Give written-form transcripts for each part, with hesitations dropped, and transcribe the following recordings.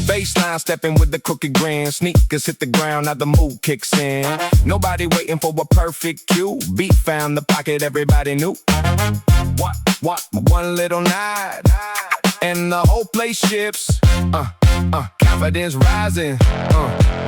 Baseline stepping with the crooked grin. Sneakers hit the ground, now the mood kicks in. Nobody waiting for a perfect cue. Beat found the pocket everybody knew. What? One little nod, and the whole place shifts. Confidence rising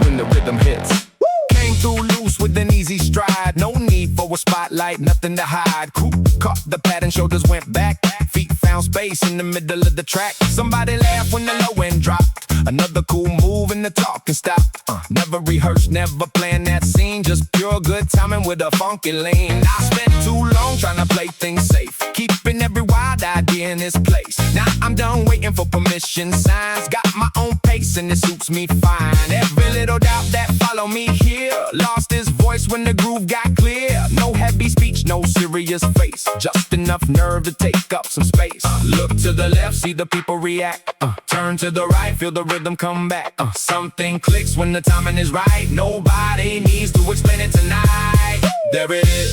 when the rhythm hits. Came through loose with an easy stride. No need for a spotlight, nothing to hide. Coop caught the pattern, shoulders went back. Feet found space in the middle of the track. Somebody laughed when the low end dropped. Another cool move and the talking stopped. Never rehearsed, never planned that scene. Just pure good timing with a funky lean. I spent too long trying to play things safe, keeping every wild idea in its place. Now I'm done waiting for permission signs. Got my own pace and it suits me fine. Every little doubt that follow me here lost his voice when the groove got clear. No heavy speech, no serious face, just enough nerve to take up some space. Look to the left, see the people react. Turn to the right, feel the rhythm come back. Something clicks when the timing is right. Nobody needs to explain it tonight. There it is,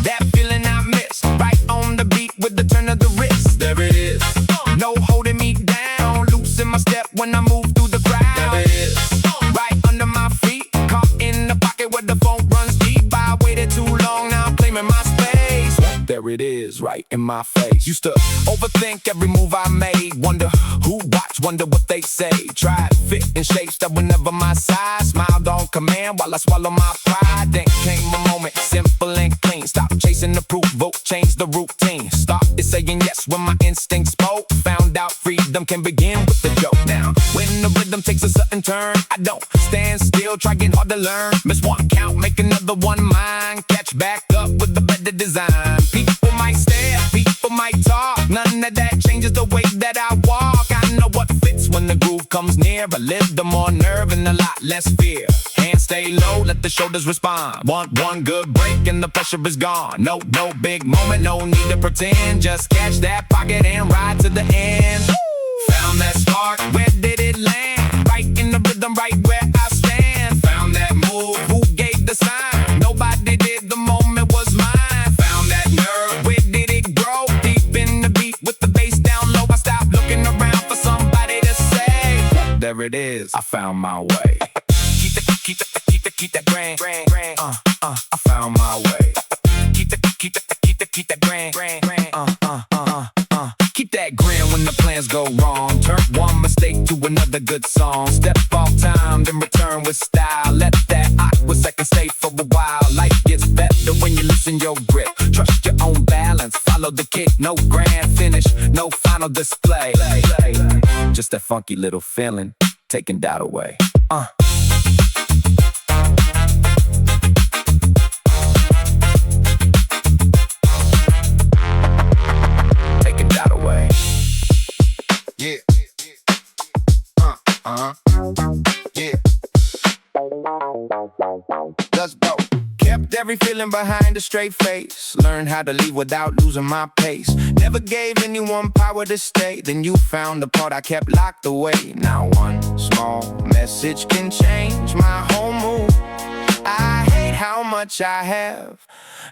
that feeling I miss. Right on the beat with the turn of the wrist. There it is, no holding me down. Loosen my step when I move through the crowd. There it is, right under my feet. Caught in the pocket where the phone runs deep. I waited too long, now I'm claiming my space. There it is, right in my face. Used to overthink every move I made. Wonder who watched, wonder what they say. Tried fit in shapes that were never my size. Smiled on command while I swallow my pride. Then came a moment, simple and clean. Stop chasing approval, change the routine. Started saying yes when my instincts spoke. Found out freedom can begin with the joke. Now, when the rhythm takes a sudden turn, I don't stand still, trying hard to learn. Miss one count, make another one mine. Catch back up with the better design. People might stare, people might talk. None of that changes the way that I walk. I know what fits when the groove comes near. A little more nerve and a lot less fear. Hands stay low, let the shoulders respond. Want one good break and the pressure is gone. No big moment, no need to pretend. Just catch that pocket and ride to the end. Found that spark, where did it land? Right in the rhythm, right where I stand. Found that move, who gave the sign? Nobody did, the moment was mine. Found that nerve, where did it grow? Deep in the beat with the bass down low. I stopped looking around for somebody to say, there it is, I found my way. Keep that grand. I found my way. Keep that grand. Keep that grin when the plans go wrong. Turn one mistake to another good song. Step off time, then return with style. Let that awkward second stay for a while. Life gets better when you loosen your grip. Trust your own balance, follow the kick. No grand finish, no final display. Just that funky little feeling, taking doubt away. Yeah. Yeah. Let's go. Kept every feeling behind a straight face. Learned how to leave without losing my pace. Never gave anyone power to stay. Then you found the part I kept locked away. Now one small message can change my whole mood. I hate how much I have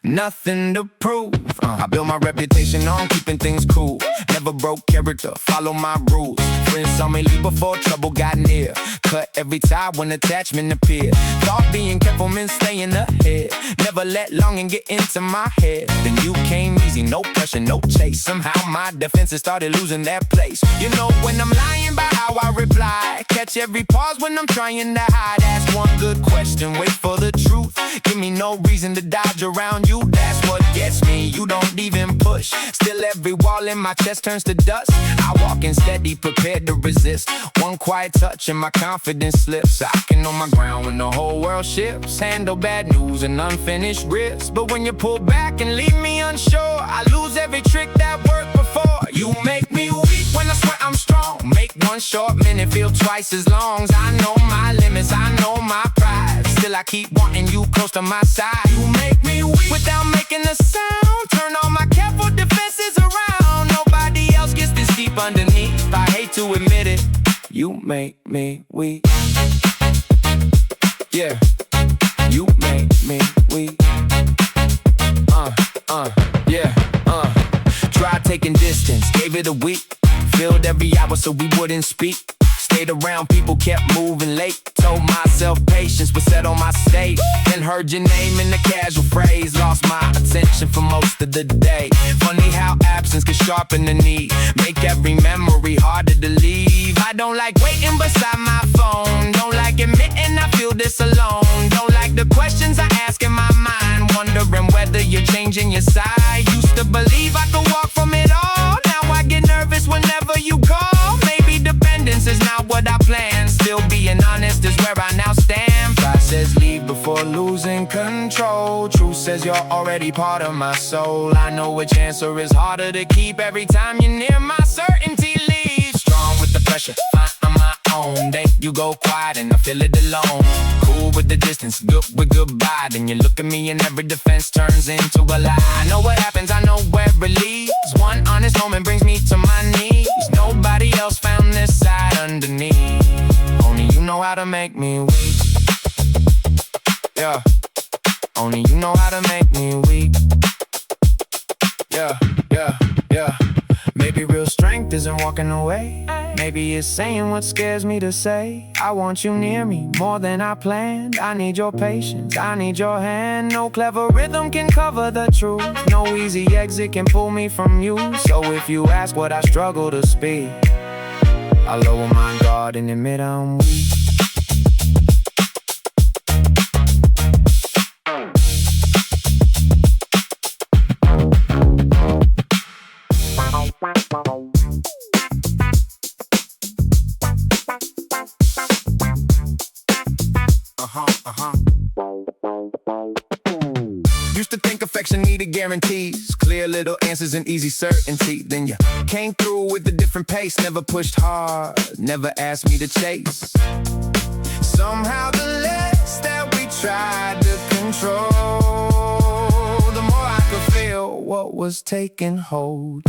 nothing to prove. I built my reputation on keeping things cool. Never broke character, follow my rules. Friends saw me leave before trouble got near. Cut every tie when attachment appeared. Thought being careful meant staying ahead. Never let longing get into my head. Then you came easy, no pressure, no chase. Somehow my defenses started losing their place. You know when I'm lying by how I reply. Catch every pause when I'm trying to hide. Ask one good question, wait for the truth. Give me no reason to dodge around you. That's what gets me, you don't even push. Still every wall in my chest turns to dust. I walk in steady, prepared to resist. One quiet touch and my confidence slips. I can know my ground when the whole world shifts. Handle bad news and unfinished risks. But when you pull back and leave me unsure, I lose every trick that worked before. You make me weak when I swear I'm strong. Make one short minute feel twice as long. I know my limits, I know my pride. Still I keep wanting you close to my side. You make me weak without making a sound. Turn all my careful defenses around. Nobody else gets this deep underneath. I hate to admit it, you make me weak. Yeah, you make me gave it a week. Filled every hour so we wouldn't speak. Stayed around, people kept moving late. Told myself patience would set on my state. Then heard your name in a casual phrase. Lost my attention for most of the day. Funny how absence can sharpen the need. Make every memory harder to leave. I don't like waiting beside my phone. Don't like admitting I feel this alone. Don't like the questions I ask in my mind. Wondering whether you're changing your side. Used to believe I could walk from it all. Now I get nervous whenever you call. Maybe dependence is not what I planned. Still being honest is where I now stand. Pride says leave before losing control. Truth says you're already part of my soul. I know which answer is harder to keep. Every time you're near, my certainty leaves. Strong with the pressure, fine on my own. Then you go quiet and I feel it alone. Cool with the distance, good with goodbye. Then you look at me and every defense turns into a lie. I know what happens, I know where it leads. One honest moment brings me to my knees. Nobody else found this side underneath. Only you know how to make me weak. Yeah. Only you know how to make me weak. Yeah, yeah, yeah. Maybe real strength isn't walking away. Maybe it's saying what scares me to say. I want you near me more than I planned. I need your patience, I need your hand. No clever rhythm can cover the truth. No easy exit can pull me from you. So if you ask what I struggle to speak, I lower my guard and admit I'm weak. Used to think affection needed guarantees, clear little answers and easy certainty. Then you came through with a different pace. Never pushed hard, never asked me to chase. Somehow the less that we tried to control, the more I could feel what was taking hold.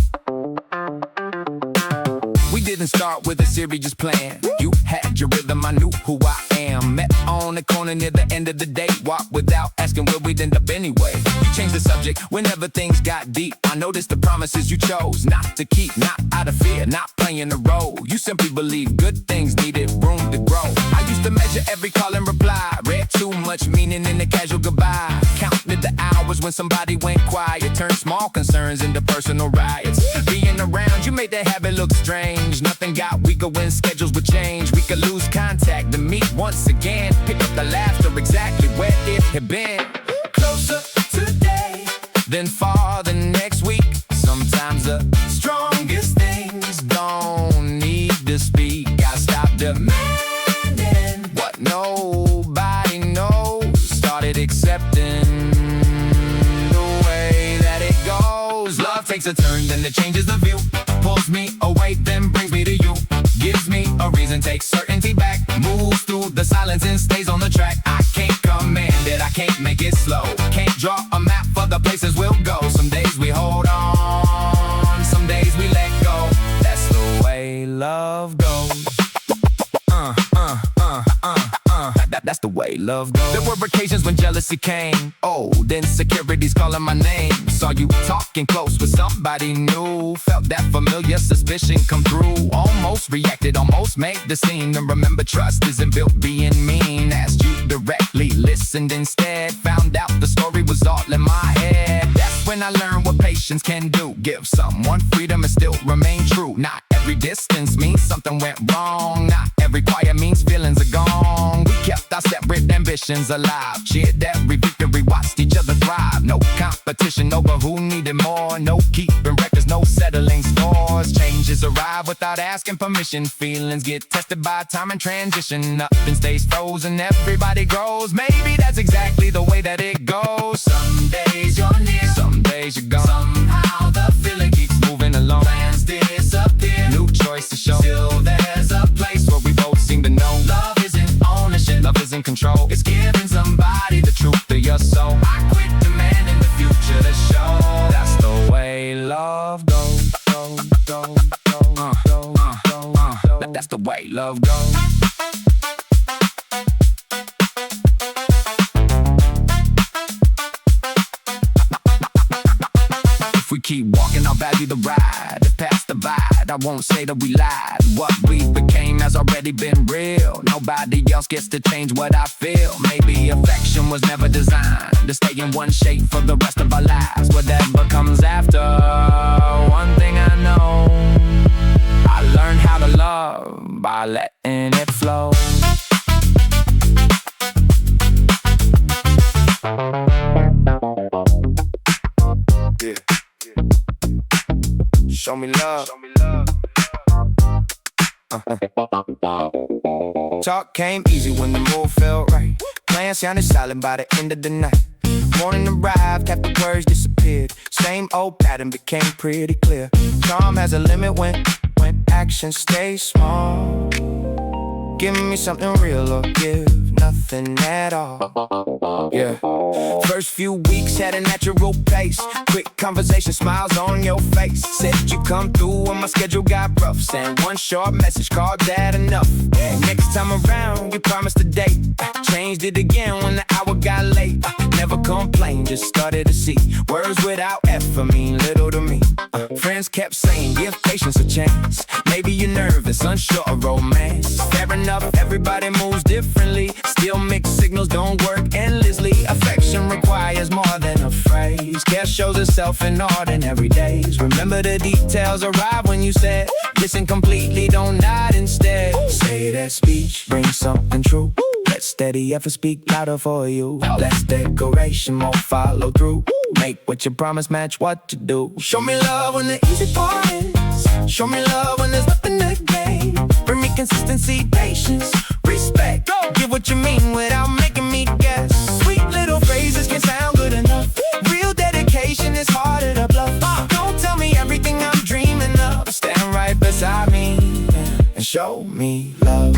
We didn't start with a serious plan. You had your rhythm, I knew who I am. Met on the corner near the end of the day. Walked without asking where we'd end up anyway. You changed the subject whenever things got deep. I noticed the promises you chose not to keep. Not out of fear, not playing the role. You simply believe good things needed room to grow. I used to measure every call and reply. Read too much meaning in the casual goodbye. Counted the hours when somebody went quiet. Turned small concerns into personal riots. Being around you made that habit look strange. Nothing got weaker when schedules would change. We could lose contact to meet once again. Pick up the laughter exactly where it had been. Closer today than far the next week. Sometimes the strongest things don't need to speak. I stopped demanding what nobody knows. Started accepting the way that it goes. Love takes a turn, then it changes the view. Pulls me away, then brings me to you. Gives me a reason, takes certainty back. Moves through the silence and stays on the track. I can't command it, I can't make it slow. Can't draw a map for the places we'll go. Some days we hold on, some days we let go. That's the way love goes. That's the way love goes. There were occasions when jealousy came. Oh, then insecurities calling my name. Saw you talking close with somebody new. Felt that familiar suspicion come through. Almost reacted, almost made the scene. And remember, trust isn't built being mean. Asked you directly, listened instead. Found out the story was all in my head. That's when I learned what patience can do. Give someone freedom and still remain true. Not every distance means something went wrong. Not every quiet means feelings are gone. We kept our separate ambitions alive. Cheered every victory, watched each other thrive. No competition over who needed more. No keeping records, no settling scores. Changes arrive without asking permission. Feelings get tested by time and transition. Nothing stays frozen, everybody grows. Maybe that's exactly the way that it goes. Some days you're near, some days you're gone. Somehow the feeling keeps moving along. Plans disappear, new choices show. Still there's a place where we both seem to know. Love isn't ownership, love isn't control. It's giving somebody the truth of your soul. I quit demanding the future to show. That's the way love goes. That's the way love goes. If we keep walking, I'll value the ride. past the divide. I won't say that we lied. What we became has already been real. Nobody else gets to change what I feel. Maybe affection was never designed to stay in one shape for the rest of our lives. Whatever comes after, one thing I know, I learned how to love by letting it flow. Yeah. Show me love. Talk came easy when the mood felt right. Plan sounded silent by the end of the night. Morning arrived, half the words disappeared. Same old pattern became pretty clear. Charm has a limit when actions stay small. Give me something real or give nothing at all. Yeah. First few weeks had a natural pace. Quick conversation, smiles on your face. Said you come through when my schedule got rough. Send one short message, called that enough. Next time around, you promised a date. Changed it again when the hour got late. Never complained, just started to see words without effort mean little to me. Friends kept saying, give patience a chance. Maybe you're nervous, unsure of romance. Fair enough, everybody moves differently. Still mixed signals don't work endlessly. Affection requires more than a phrase. Care shows itself in ordinary days. Remember the details arrive when you said, listen completely, don't nod instead. Say that speech brings something true. Let steady effort speak louder for you. Less decoration, more follow through. Make what you promise match what you do. Show me love when the easy part is. Show me love when there's nothing to gain. Bring me consistency, patience, respect. Give what you mean without making me guess. Sweet little phrases can sound good enough. Real dedication is harder to bluff. Don't tell me everything I'm dreaming of. Stand right beside me and show me love.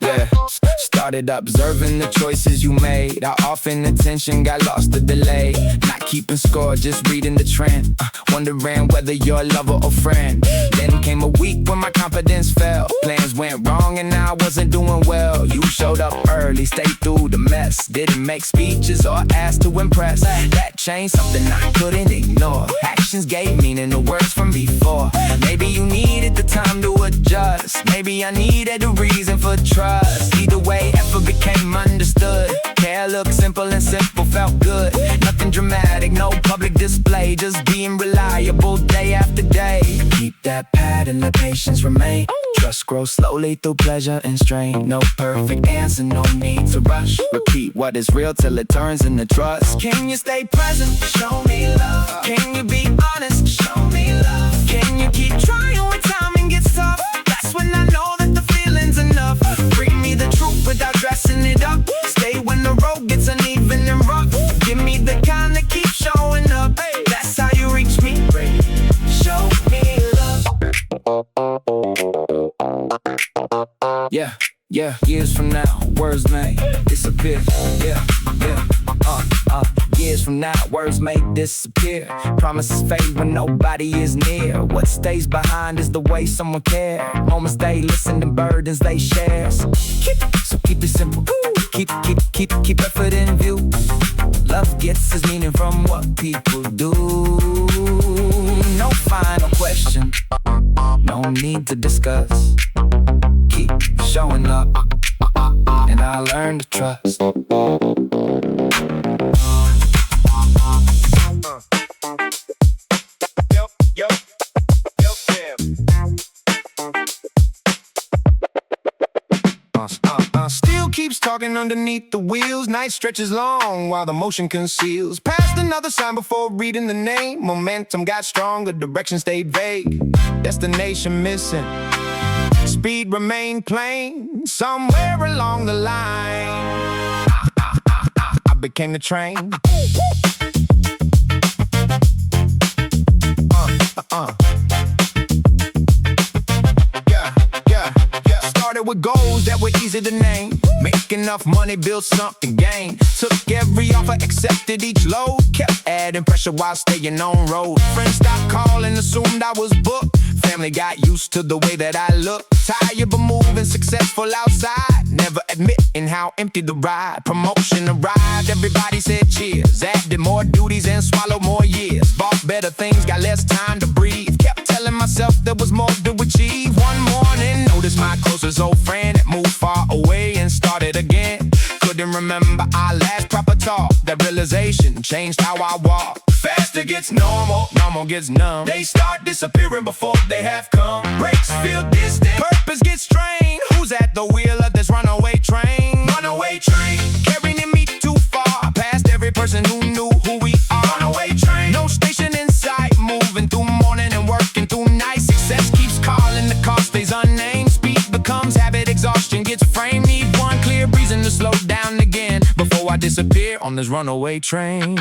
Yeah. Started observing the choices you made. How often attention got lost or delayed. Not keeping score, just reading the trend. Wondering whether you're a lover or friend. Then came a week when my confidence fell. Plans went wrong and I wasn't doing well. You showed up early, stayed through the mess. Didn't make speeches or ask to impress. That changed something I couldn't ignore. Actions gave meaning to words from before. Maybe you needed the time to adjust. Maybe I needed a reason for trust. Either way, effort became understood. Care looked simple and simple felt good. Nothing dramatic, no public display. Just being reliable day after day. Keep that pattern, the patience remain. Trust grows slowly through pleasure and strain. No perfect answer, no need to rush. Repeat what is real till it turns into trust. Can you stay present? Show me love. Can you be honest? Show me love. Can you keep trying when timing gets tough? That's when I know that the feeling's enough. Bring me the truth without dressing it up. Stay when the road gets uneven and rough. Give me the kind that keeps showing up. That's how you reach me. Show me love. Yeah. Years from now, words may disappear. Yeah. Years from now, words may disappear. Promises fade when nobody is near. What stays behind is the way someone cares. Moments they listen and burdens they share. So keep it simple. Keep effort in view. Love gets its meaning from what people do. No final question. No need to discuss. Keep showing up, and I learn to trust. Still keeps talking underneath the wheels. Night stretches long while the motion conceals. Passed another sign before reading the name. Momentum got stronger, direction stayed vague. Destination missing, speed remained plain. Somewhere along the line, I became the train. Yeah. Started with goals that were easy to name. Made make enough money, build something, gain. Took every offer, accepted each load. Kept adding pressure while staying on road. Friends stopped calling, assumed I was booked. Family got used to the way that I look. Tired but moving, successful outside. Never admitting how empty the ride. Promotion arrived, everybody said cheers. Added more duties and swallowed more years. Bought better things, got less time to breathe. Kept telling myself there was more to achieve. One morning, noticed my closest old friend had moved far away and started again. Couldn't remember our last proper talk. That realization changed how I walk. Faster gets normal, normal gets numb. They start disappearing before they have come. Breaks feel distant, purpose gets strained. Who's at the wheel of this runaway train? Runaway train, carrying me too far past every person who knew who we are. Runaway train, no station in sight. Moving through morning and working through night. Success keeps calling, the cost stays unnamed. Speed becomes habit, exhaustion gets framed. Need one clear reason to slow down again before I disappear on this runaway train.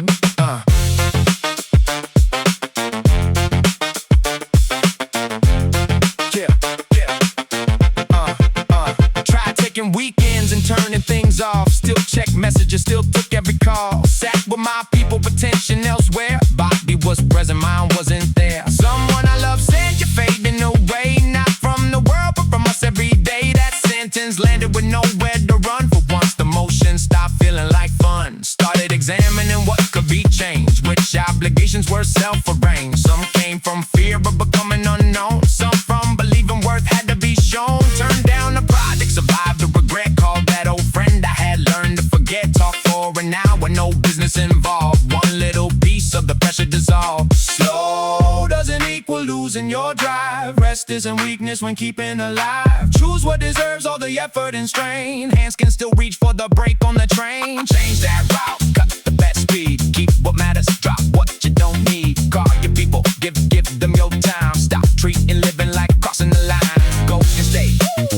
Weekends and turning things off. Still check messages, still took every call. Sat with my people, attention elsewhere. Body was present, mind wasn't there. Someone I love said you're fading away. Not from the world, but from us every day. That sentence landed with nowhere to run. For once the motion stopped feeling like fun. Started examining what could be changed. Which obligations were self-arranged. Some came from fear of becoming unknown. Some from believing worth had to be shown. Turned down the project, survived the regret. Called that old friend I had learned to forget. Talk for an hour, no business involved. One little piece of the pressure dissolved. Slow doesn't equal losing your drive. Rest isn't weakness when keeping alive. Choose what deserves all the effort and strain. Hands can still reach for the brake on the train. Change that route, cut the best speed. Keep what matters, drop what you don't need. Call your people, give them your time. Stop treating living like crossing the line. Goals can stay,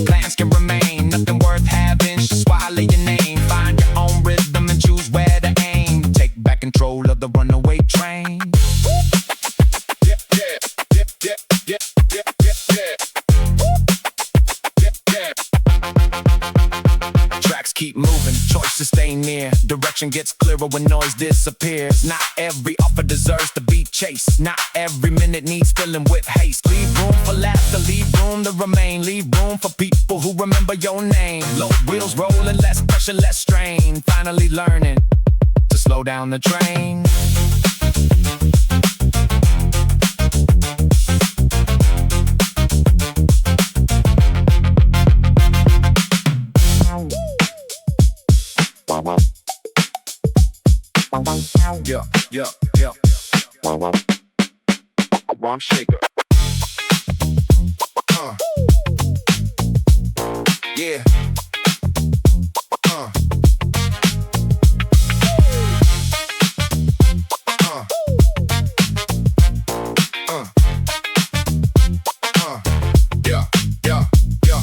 plans can remain. Nothing worth having should swallow your name. Find your own rhythm and choose where to aim. Take back control of the runaway train. Tracks keep moving, choices stay near. Direction gets clearer when noise disappears. Not every offer deserves to be chased. Not every minute needs filling with haste. Leave room for laughter, leave room to remain. Leave room for people who remember your name. Low wheels rolling, less pressure, less strain. Finally learning to slow down the train. Yeah. Bomb shaker. Yeah.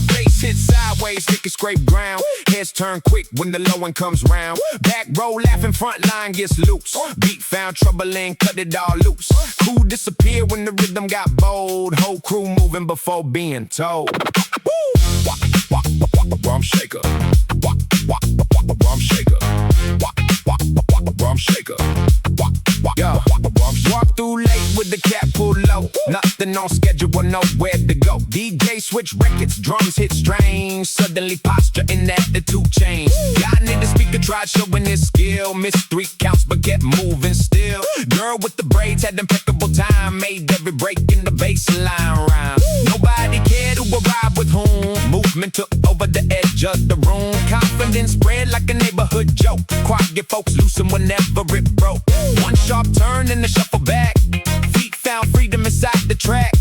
Bass hit sideways, stick and scrape ground. Heads turn quick when the low one comes round. Back row laughing, front line gets loose. Beat found trouble and cut it all loose. Cool disappear when the rhythm got bold. Whole crew moving before being told. Bomb shaker. Bomb shaker. Bomb shaker. Yo, walk through late with the cap pulled low. Nothing on schedule, nowhere to go. DJ switch records, drums hit strange. Suddenly posture and attitude change. Got in the speaker, tried showing his skill. Missed 3 counts but kept moving still. Girl with the braids had impeccable time. Made every break in the baseline rhyme. Nobody cared who arrived with whom. Movement took over the edge of the room. Confidence spread like a neighborhood joke. Quiet folks loosen whenever it broke. One sharp turn and a shuffle back. Feet found freedom inside the track.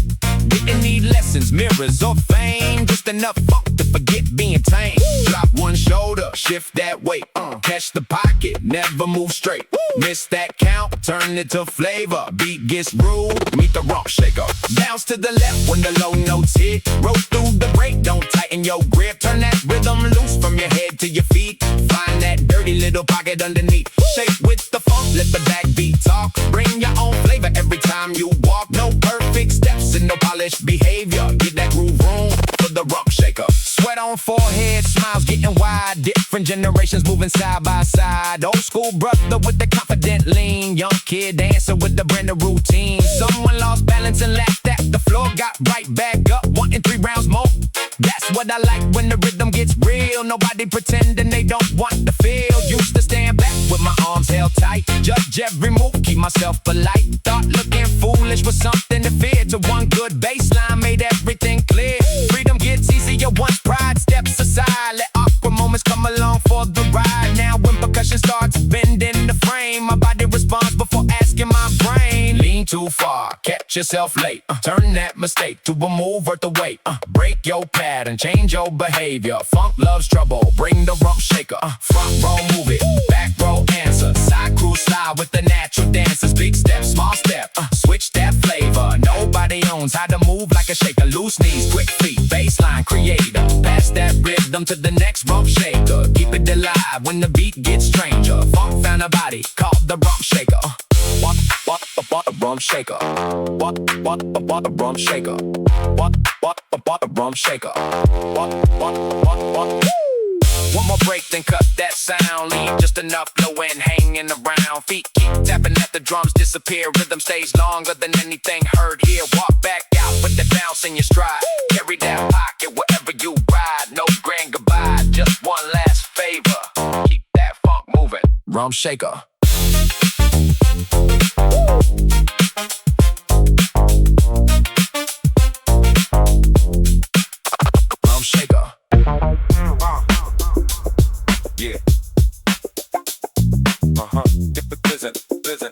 Didn't need lessons, mirrors, or fame. Just enough funk to forget being tame. Drop one shoulder, shift that weight. Catch the pocket, never move straight. Miss that count, turn it to flavor. Beat gets rude, meet the rump shaker. Bounce to the left when the low notes hit. Roll through the break, don't tighten your grip. Turn that rhythm loose from your head to your feet. Find that dirty little pocket underneath. Shake with the funk, let the backbeat talk. Bring your own flavor every time you walk. No perfect steps and no polished behavior. Get that groove room for the rump shaker. Sweat on forehead, smiles getting wide. Different generations moving side by side. Old school brother with the confident lean. Young kid dancing with the brand new routine. Someone lost balance and laughed at the floor. Got right back up, wanting 3 rounds more. That's what I like when the rhythm gets real. Nobody pretending they don't want the feel. Used to stand back with my arms held tight. Judge every move, keep myself polite. Thought looking foolish was something to fear. To one good baseline made everything clear. Freedom gets easier once pride steps aside. Let awkward moments come along for the ride. Now when percussion starts bending the frame, my body responds before asking my brain. Lean too far, catch yourself late. Turn that mistake to a move worth the wait. Break your pattern, change your behavior. Funk loves trouble, bring the rump shaker. Front row move it, back row answer. Side crew slide with the natural dancers. Big step, small step, switch that flavor. Nobody owns how to move like a shaker. Loose knees, quick feet, baseline creator. Pass that rhythm to the next rump shaker. Keep it alive when the beat gets stranger. Funk found a body called the rump shaker. What a rump shaker. What a rump shaker. What a rump shaker. What. One more break, then cut that sound. Leave just enough blowing, hanging around. Feet keep tapping at the drums, disappear. Rhythm stays longer than anything heard here. Walk back out with the bounce in your stride. Carry that pocket wherever you ride. No grand goodbye, just one last favor. Keep that funk moving. Rump shaker. Rump shaker. Yeah. Listen.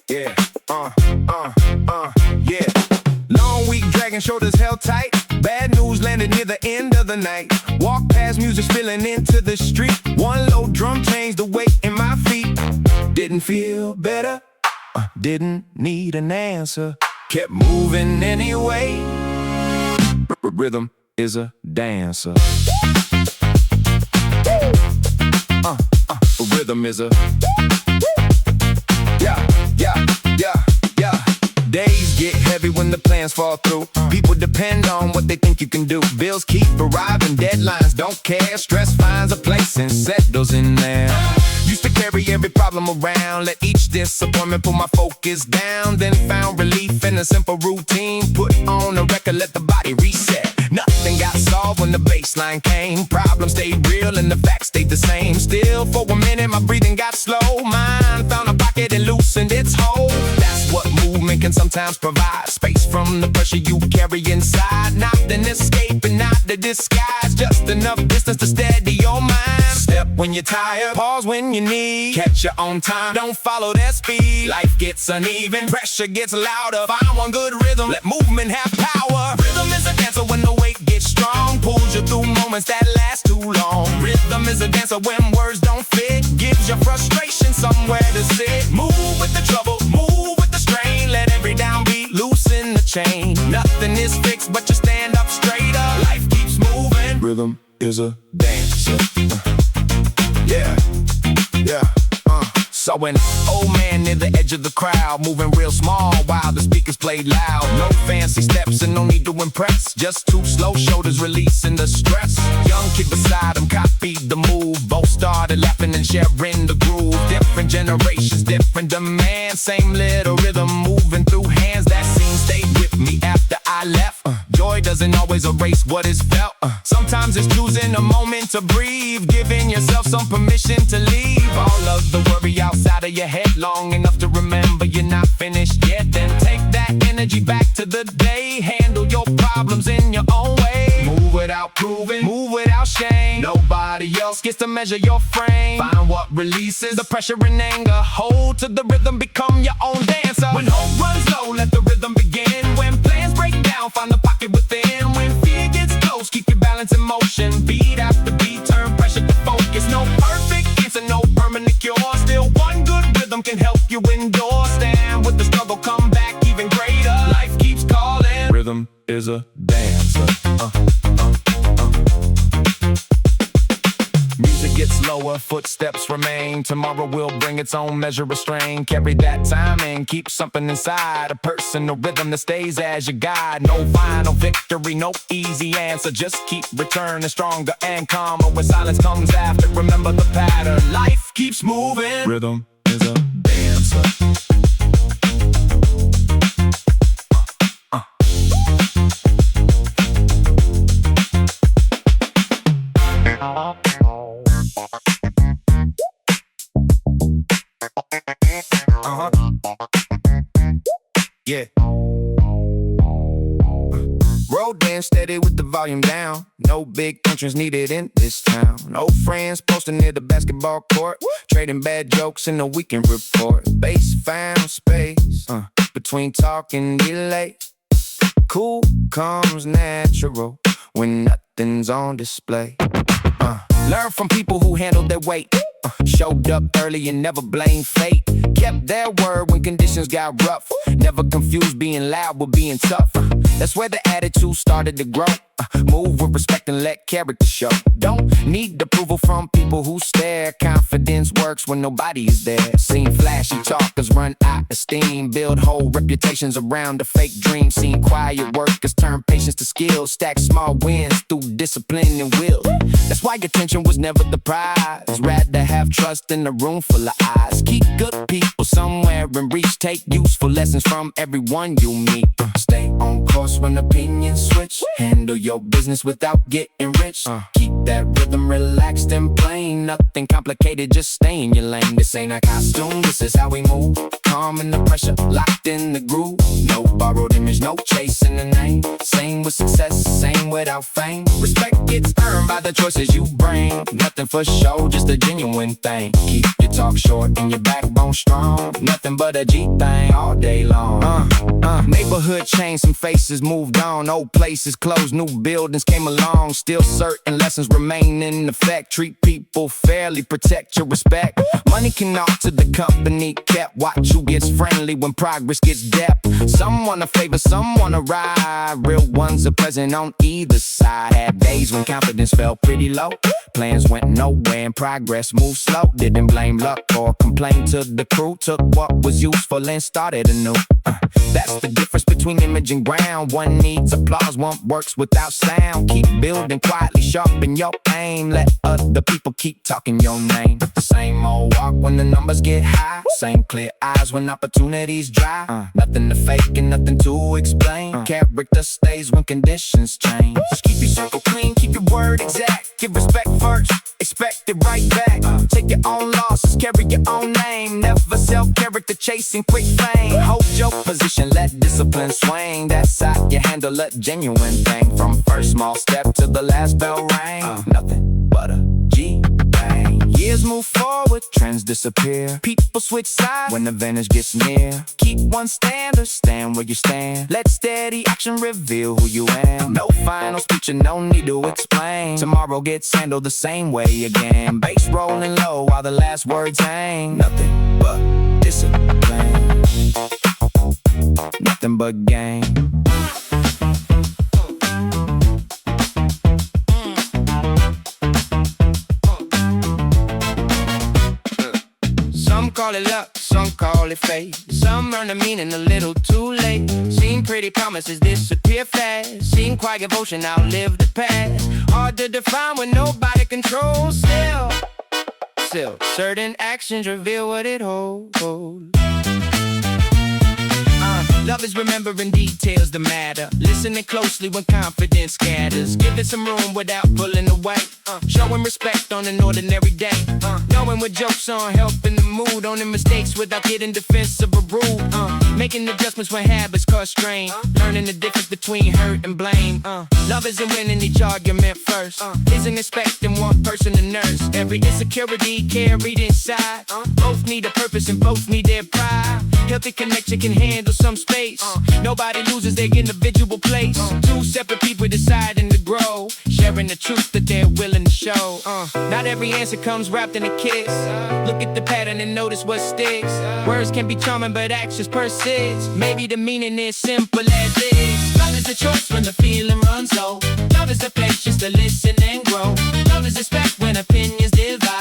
Yeah. Long week dragging shoulders held tight. Bad news landed near the end of the night. Walk past music spilling into the street. One low drum changed the weight in my feet. Didn't feel better. Didn't need an answer. Kept moving anyway. Rhythm is a dancer. Rhythm is a yeah. Days get heavy when the plans fall through. People depend on what they think you can do. Bills keep arriving, deadlines don't care. Stress finds a place and settles in there. Used to carry every problem around. Let each disappointment pull my focus down. Then found relief in a simple routine. Put on a record, let the body reset. Nothing got solved when the baseline came. Problems stayed real and the facts stayed the same. Still for a minute my breathing got slow. Mind found a pocket and loosened its hold. That's what movement can sometimes provide. Space from the pressure you carry inside. Not an escape and not a disguise. Just enough distance to steady your mind. Step when you're tired, pause when you need. Catch your own time, don't follow their speed. Life gets uneven, pressure gets louder. Find one good rhythm, let movement have power. Rhythm is a dancer when the weight gets strong. Pulls you through moments that last too long. Rhythm is a dancer when words don't fit. Gives your frustration somewhere to sit. Move with the trouble, move with the strain. Let every downbeat loosen the chain. Nothing is fixed but you stand up straighter. Life keeps moving. Rhythm is a dancer. Yeah. Saw an old man near the edge of the crowd, moving real small while the speakers played loud. No fancy steps and no need to impress. Just 2 slow shoulders releasing the stress. Young kid beside him copied the move. Both started laughing and sharing the groove. Different generations, different demands. Same little rhythm moving through hands. That scene stayed with me after I left. Joy doesn't always erase what is felt. Sometimes it's choosing a moment to breathe. Giving yourself some permission to leave all of the worry outside of your head. Long enough to remember you're not finished yet. Then take that energy back to the day. Handle your problems in your own way. Move without proving, move without shame. Nobody else gets to measure your frame. Find what releases the pressure and anger. Hold to the rhythm, become your own dancer. When hope runs low, let the rhythm begin. When plans break down, find the pocket within. When fear gets close, keep your balance in motion. Beat after beat, turn pressure to focus. No perfect answer, no permanent cure. Still one good rhythm can help you endure. Stand with the struggle, come back even greater. Life keeps calling. Rhythm is a dancer. Music gets lower, footsteps remain. Tomorrow will bring its own measure of strain. Carry that time and keep something inside. A personal rhythm that stays as your guide. No final victory, no easy answer. Just keep returning stronger and calmer when silence comes after. Remember the pattern. Life keeps moving. Rhythm is a dancer. Yeah. Road dance steady with the volume down. No big entrance needed in this town. Old friends posting near the basketball court. Trading bad jokes in the weekend report. Bass found space between talk and delay. Cool comes natural when nothing's on display. Learn from people who handled their weight. Showed up early and never blamed fate. Kept their word when conditions got rough. Never confused being loud with being tough. That's where the attitude started to grow. Move with respect and let character show. Don't need approval from people who stare. Confidence works when nobody is there. Seen flashy talkers run out of steam. Build whole reputations around a fake dream. Seen quiet workers turn patience to skill. Stack small wins through discipline and will. That's why attention was never the prize. Rather have trust in a room full of eyes. Keep good people somewhere in reach. Take useful lessons from everyone you meet. Stay on course when opinions switch. Handle your business without getting rich. Keep that rhythm relaxed and plain. Nothing complicated, just stay in your lane. This ain't a costume, this is how we move. Calm in the pressure, locked in the groove. No borrowed image, no chasing the name. Same with success, same without fame. Respect gets earned by the choices you bring. Nothing for show, just a genuine thing. Keep your talk short and your backbone strong. Nothing but a G thing all day long. Neighborhood changed, some faces moved on. Old places closed, new buildings came along. Still certain lessons remain in effect. Treat people fairly, protect your respect. Money can alter the company kept. Watch who gets friendly when progress gets depth. Some wanna favor, some wanna ride. Real ones are present on either side. Had days when confidence felt pretty low. Plans went nowhere and progress moved slow. Didn't blame luck or complain to the crew. Took what was useful and started anew. That's the difference between image and ground. One needs applause, one works without sound. Keep building quietly, sharpen your aim. Let other people keep talking your name. The same old walk when the numbers get high. Same clear eyes when opportunities dry. Nothing to fake and nothing to explain. Character stays when conditions change. Keep your circle clean, keep your word exact. Give respect first, expect it right back. Take your own losses, carry your own name. Never self-character chasing quick fame. Hold your position, let discipline swing. That's how you handle a genuine thing. From first small step to the last bell ring. Nothing but a G-bang. Years move forward, trends disappear. People switch sides when the advantage gets near. Keep one standard, stand where you stand. Let steady action reveal who you am. No final speech and no need to explain. Tomorrow gets handled the same way again. Bass rolling low while the last words hang. Nothing but discipline. Nothing but game. Some call it luck, some call it fate. Some learn the meaning a little too late. Seen pretty promises disappear fast. Seen quiet devotion outlive the past. Hard to define when nobody controls. Still, certain actions reveal what it holds. Love is remembering details that matter. Listening closely when confidence scatters. Give it some room without pulling away. Showing respect on an ordinary day. Knowing what jokes on, helping the mood. Owning mistakes without getting defensive or rude. Making adjustments when habits cause strain. Learning the difference between hurt and blame. Love isn't winning each argument first. Isn't expecting one person to nurse every insecurity carried inside. Both need a purpose and both need their pride. Healthy connection can handle some space. Nobody loses their individual place. Two separate people deciding to grow, sharing the truth that they're willing to show. Not every answer comes wrapped in a kiss. Look at the pattern and notice what sticks. Words can be charming but actions persist. Maybe the meaning is simple as this. Love is a choice when the feeling runs low. Love is the patience to listen and grow. Love is respect when opinions divide.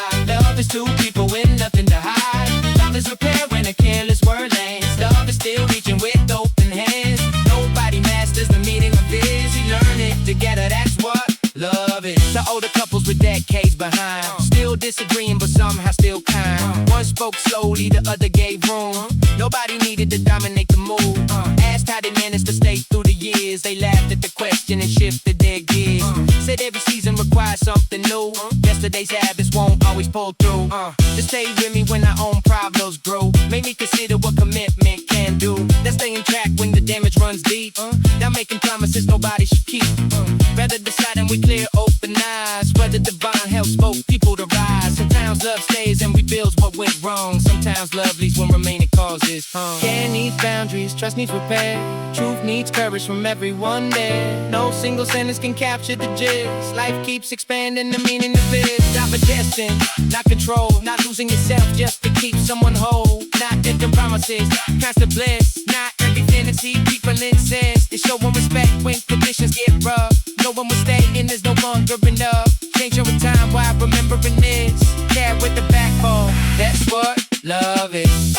it. The older couples with decades behind, still disagreeing but somehow still kind. One spoke slowly, the other gave room. Nobody needed to dominate the mood. Asked how they managed to stay through the years. They laughed at the question and shifted their gears. Said every season requires something new. Yesterday's habits won't always pull through. To stay with me when our own problems grow made me consider what commitment can do. That's staying track when the damage runs deep. Not making promises nobody should keep. Rather deciding with clear open eyes whether divine helps both people to rise. Sometimes love stays and rebuilds what went wrong. Sometimes love leaves when remaining causes. Care needs boundaries, trust needs repair. Truth needs courage from everyone there. No single sentence can capture the gist. Life keeps expanding the meaning of it. Not majestic, not control, not losing yourself just to keep someone whole. Not empty promises, constant bliss. Not every fantasy people insist. It's showing respect when conditions get rough. No one will stay and there's no longer enough. Change over time while remembering this. Care with the backbone, that's what love is.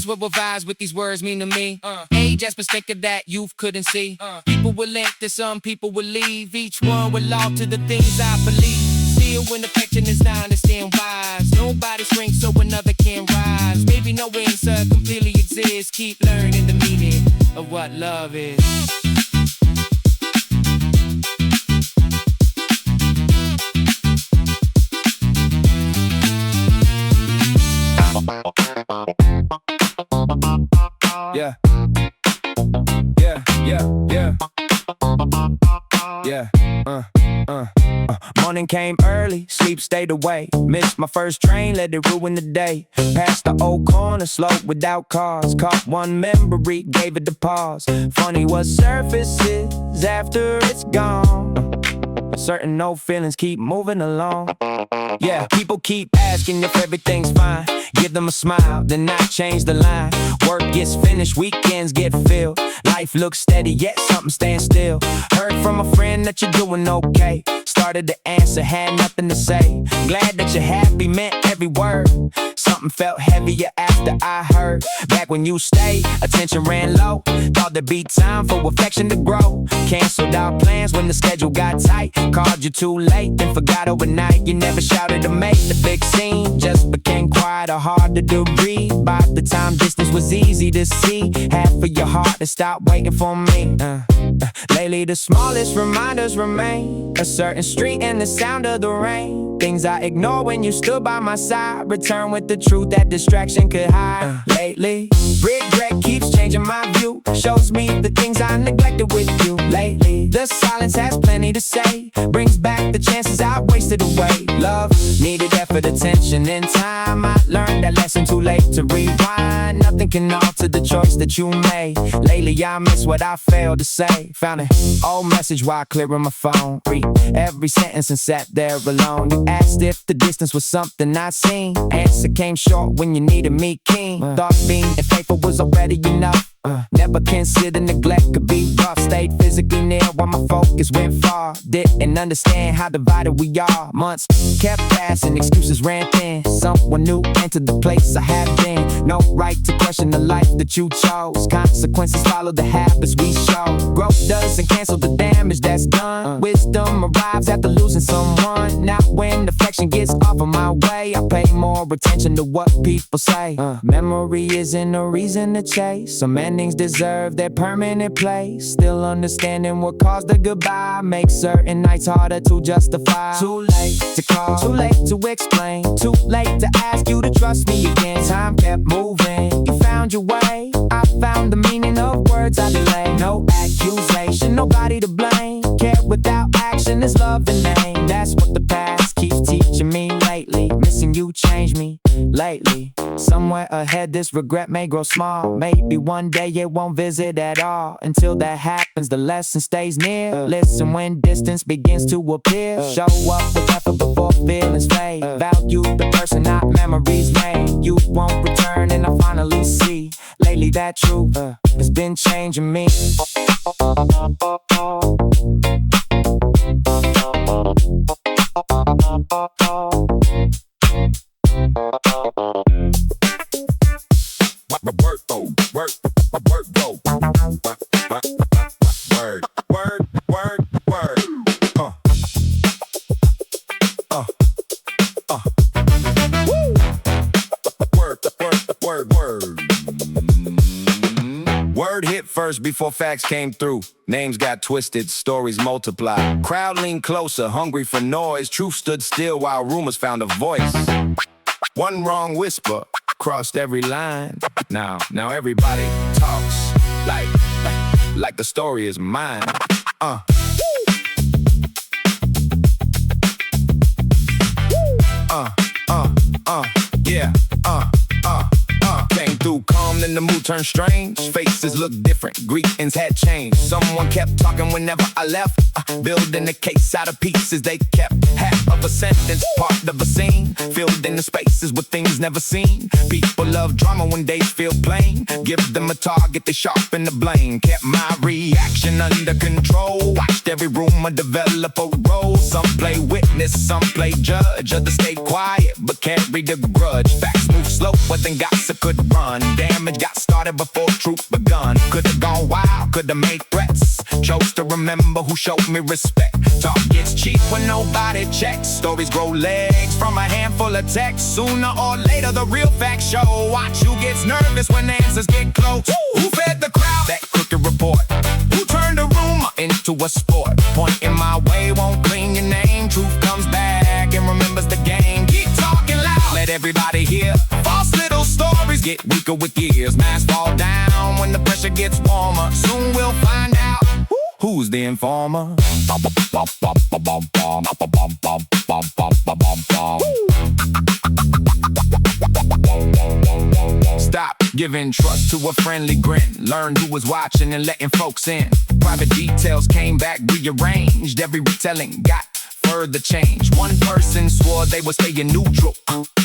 What revives with these words mean to me. Age as perspective that youth couldn't see. People will enter, some people will leave. Each one will love to the things I believe. Still when affection is not understand wise. Nobody shrinks so another can rise. Maybe no answer completely exists. Keep learning the meaning of what love is. Yeah. Yeah, yeah, yeah. Yeah. Morning came early, sleep stayed away. Missed my first train, let it ruin the day. Past the old corner, slow without cars. Caught one memory, gave it a pause. Funny what surfaces after it's gone. Certain no feelings keep moving along. Yeah, people keep asking if everything's fine. Give them a smile, then I change the line. Work gets finished, weekends get filled. Life looks steady, yet something stands still. Heard from a friend that you're doing okay. Started to answer, had nothing to say. Glad that you're happy, meant every word. Something felt heavier after I heard. Back when you stayed, attention ran low. Thought there'd be time for affection to grow. Canceled our plans when the schedule got tight. Called you too late, then forgot overnight. You never shouted to make the big scene. Just became quiet or harder to read. By the time distance was easy to see. Half of your heart to stop waiting for me. Lately the smallest reminders remain. A certain street and the sound of the rain. Things I ignored when you stood by my side. Return with the truth that distraction could hide. Lately, regret keeps changing my view. Shows me the things I neglected with you. Lately, the silence has plenty to say. Brings back the chances I wasted away. Love needed effort, attention, and time. I learned that lesson too late to rewind. Nothing can alter the choice that you made. Lately, I miss what I failed to say. Found an old message while clearing my phone. Read every sentence and sat there alone. You asked if the distance was something I'd seen. Answer came short when you needed me keen. Thought being faithful was already enough. Never considered neglect could be rough. Stayed physically near while my focus went far. Didn't understand how divided we are. Months kept passing, excuses ran thin. Someone new entered the place I have been. No right to question the life that you chose. Consequences follow the habits we show. Growth doesn't cancel the damage that's done. Wisdom arrives after losing someone. Now when affection gets off of my way, I pay more attention to what people say. Memory isn't a reason to chase. Some endings deserve their permanent place. Still understanding what caused the goodbye makes certain nights harder to justify. Too late to call, too late to explain, too late to ask you to trust me again. Time kept moving, you found your way. I found the meaning of words I delay. No accusation, nobody to blame. Care without action is love in name. That's what the past keeps teaching me lately. Missing you changed me lately. Somewhere ahead this regret may grow small. Maybe one day it won't visit at all. Until that happens the lesson stays near. Listen when distance begins to appear. Show up with effort before feelings fade. Value the person not memories made. You won't return and I finally see. Lately that truth has been changing me. Word hit first before facts came through. Names got twisted, stories multiplied. Crowd leaned closer, hungry for noise. Truth stood still while rumors found a voice. One wrong whisper crossed every line. Now everybody talks like the story is mine. Yeah. Came through calm, then the mood turned strange. Faces looked different, greetings had changed. Someone kept talking whenever I left, building the case out of pieces they kept. Half of a sentence, part of a scene, filled in the spaces with things never seen. People love drama when days feel plain. Give them a target, they sharpen the blame. Kept my reaction under control. Watched every rumor develop a role. Some play witness, some play judge. Others stay quiet, but carried a grudge. Facts move slow, but then gossip could run. Damage got started before truth begun. Could've gone wild, could've made threats. Chose to remember who showed me respect. Talk gets cheap when nobody checks. Stories grow legs from a handful of texts. Sooner or later the real facts show. Watch who gets nervous when answers get close. Who fed the crowd that crooked report? Who turned a rumor into a sport? Pointing my way won't clean your name. Truth comes back and remembers the game. Keep talking loud, let everybody hear. False little stories get weaker with years. Masks fall down when the pressure gets warmer. Soon we'll find out who's the informer. Stop giving trust to a friendly grin. Learn who was watching and letting folks in. Private details came back rearranged. Every retelling got further change. One person swore they were staying neutral,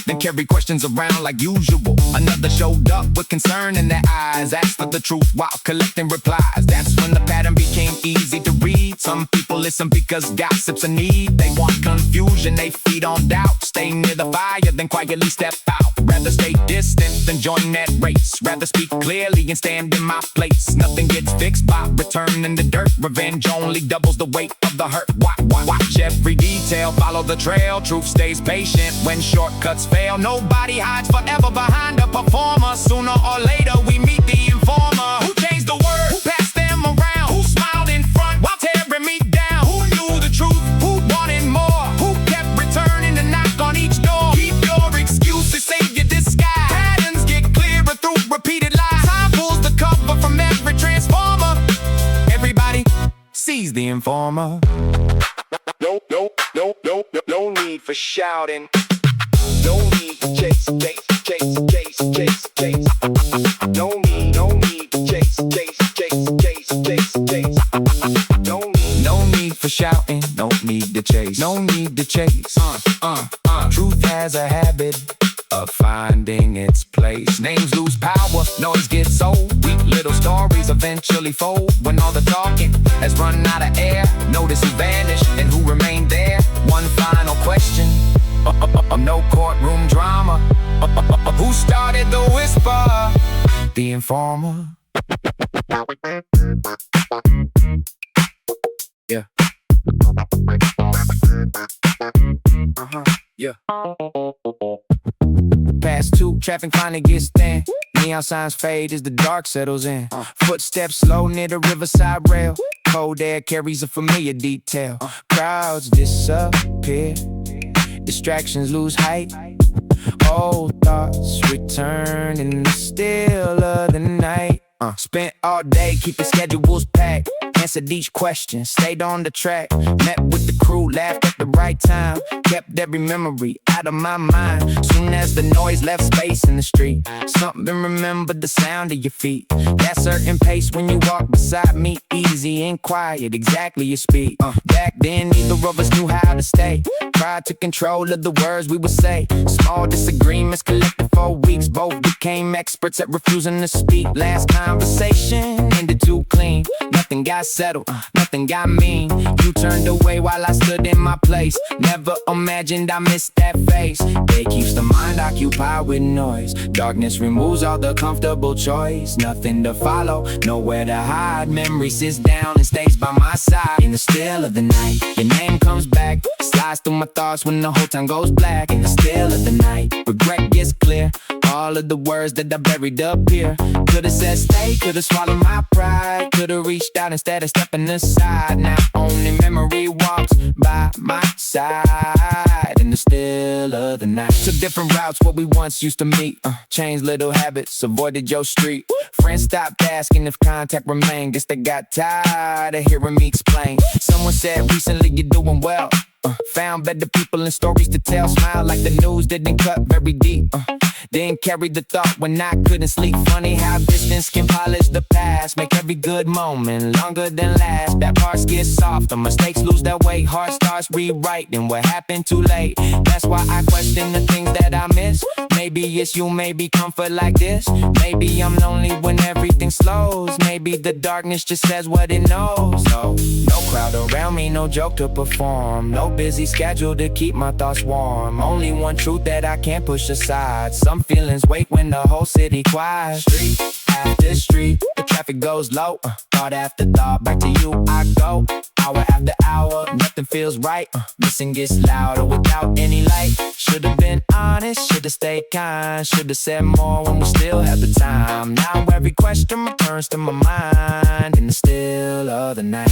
then carried questions around like usual. Another showed up with concern in their eyes, asked for the truth while collecting replies. That's when the pattern became easy to read. Some people listen because gossip's a need. They want confusion, they feed on doubt. Stay near the fire, then quietly step out. Rather stay distant than join that race. Rather speak clearly and stand in my place. Nothing gets fixed by returning the dirt. Revenge only doubles the weight of the hurt. Watch every detail, follow the trail. Truth stays patient when shortcuts fail. Nobody hides forever behind a performer. Sooner or later we meet the informer. Who changed the word? Who passed them around? Who smiled in front while tearing me down? Who knew the truth? Who wanted more? Who kept returning to knock on each door? Keep your excuses, save your disguise. Patterns get clearer through repeated lies. Time pulls the cover from every transformer. Everybody sees the informer. No need for shouting. No need to chase. No need to chase. No need for shouting. No need to chase. No need to chase. Truth has a habit of finding its place. Names lose power, noise gets old. Weak little stories eventually fold. When all the talking has run out of air, notice who vanished and who remained there. One final question, no courtroom drama. Who started the whisper? The informer. Yeah. Yeah. Past 2, traffic finally gets thin. Neon signs fade as the dark settles in. Footsteps slow near the riverside rail. Cold air carries a familiar detail. Crowds disappear. Distractions lose height. Old thoughts return in the still of the night. Spent all day keeping schedules packed. Answered each question, stayed on the track. Met with the crew, laughed at the right time. Kept every memory out of my mind. Soon as the noise left space in the street, something remembered the sound of your feet. That certain pace when you walk beside me. Easy and quiet, exactly your speed. Back then, neither of us knew how to stay. Tried to control of the words we would say. Small disagreements collected for weeks. Both became experts at refusing to speak. Last conversation ended too clean. Nothing got settled, nothing got mean. You turned away while I stood in my place. Never imagined I missed that face. Day keeps the mind occupied with noise. Darkness removes all the comfortable choice. Nothing to follow, nowhere to hide. Memory sits down and stays by my side. In the still of the night, your name comes back. Slides through my thoughts when the whole time goes black. In the still of the night, regret gets clear. All all of the words that I buried up here. Could've said stay, could've swallowed my pride, could've reached out instead of stepping aside. Now only memory walks by my side in the still of the night. Took different routes where we once used to meet, changed little habits, avoided your street. Friends stopped asking if contact remained, guess they got tired of hearing me explain. Someone said recently you're doing well, found better people and stories to tell. Smile like the news didn't cut very deep, didn't carry the thought when I couldn't sleep. Funny how distance can polish the past, make every good moment longer than last. That parts get softer, mistakes lose their weight, heart starts rewriting what happened too late. That's why I question the things that I miss. Maybe it's you, maybe comfort like this. Maybe I'm lonely when everything slows. Maybe the darkness just says what it knows. No crowd around me, no joke to perform, no busy schedule to keep my thoughts warm. Only one truth that I can't push aside. Some feelings wait when the whole city quiet. Street after street, the traffic goes low. Thought after thought, back to you I go. Hour after hour, nothing feels right. Missing gets louder without any light. Should've been honest, should've stayed kind, should've said more when we still had the time. Now every question returns to my mind in the still of the night.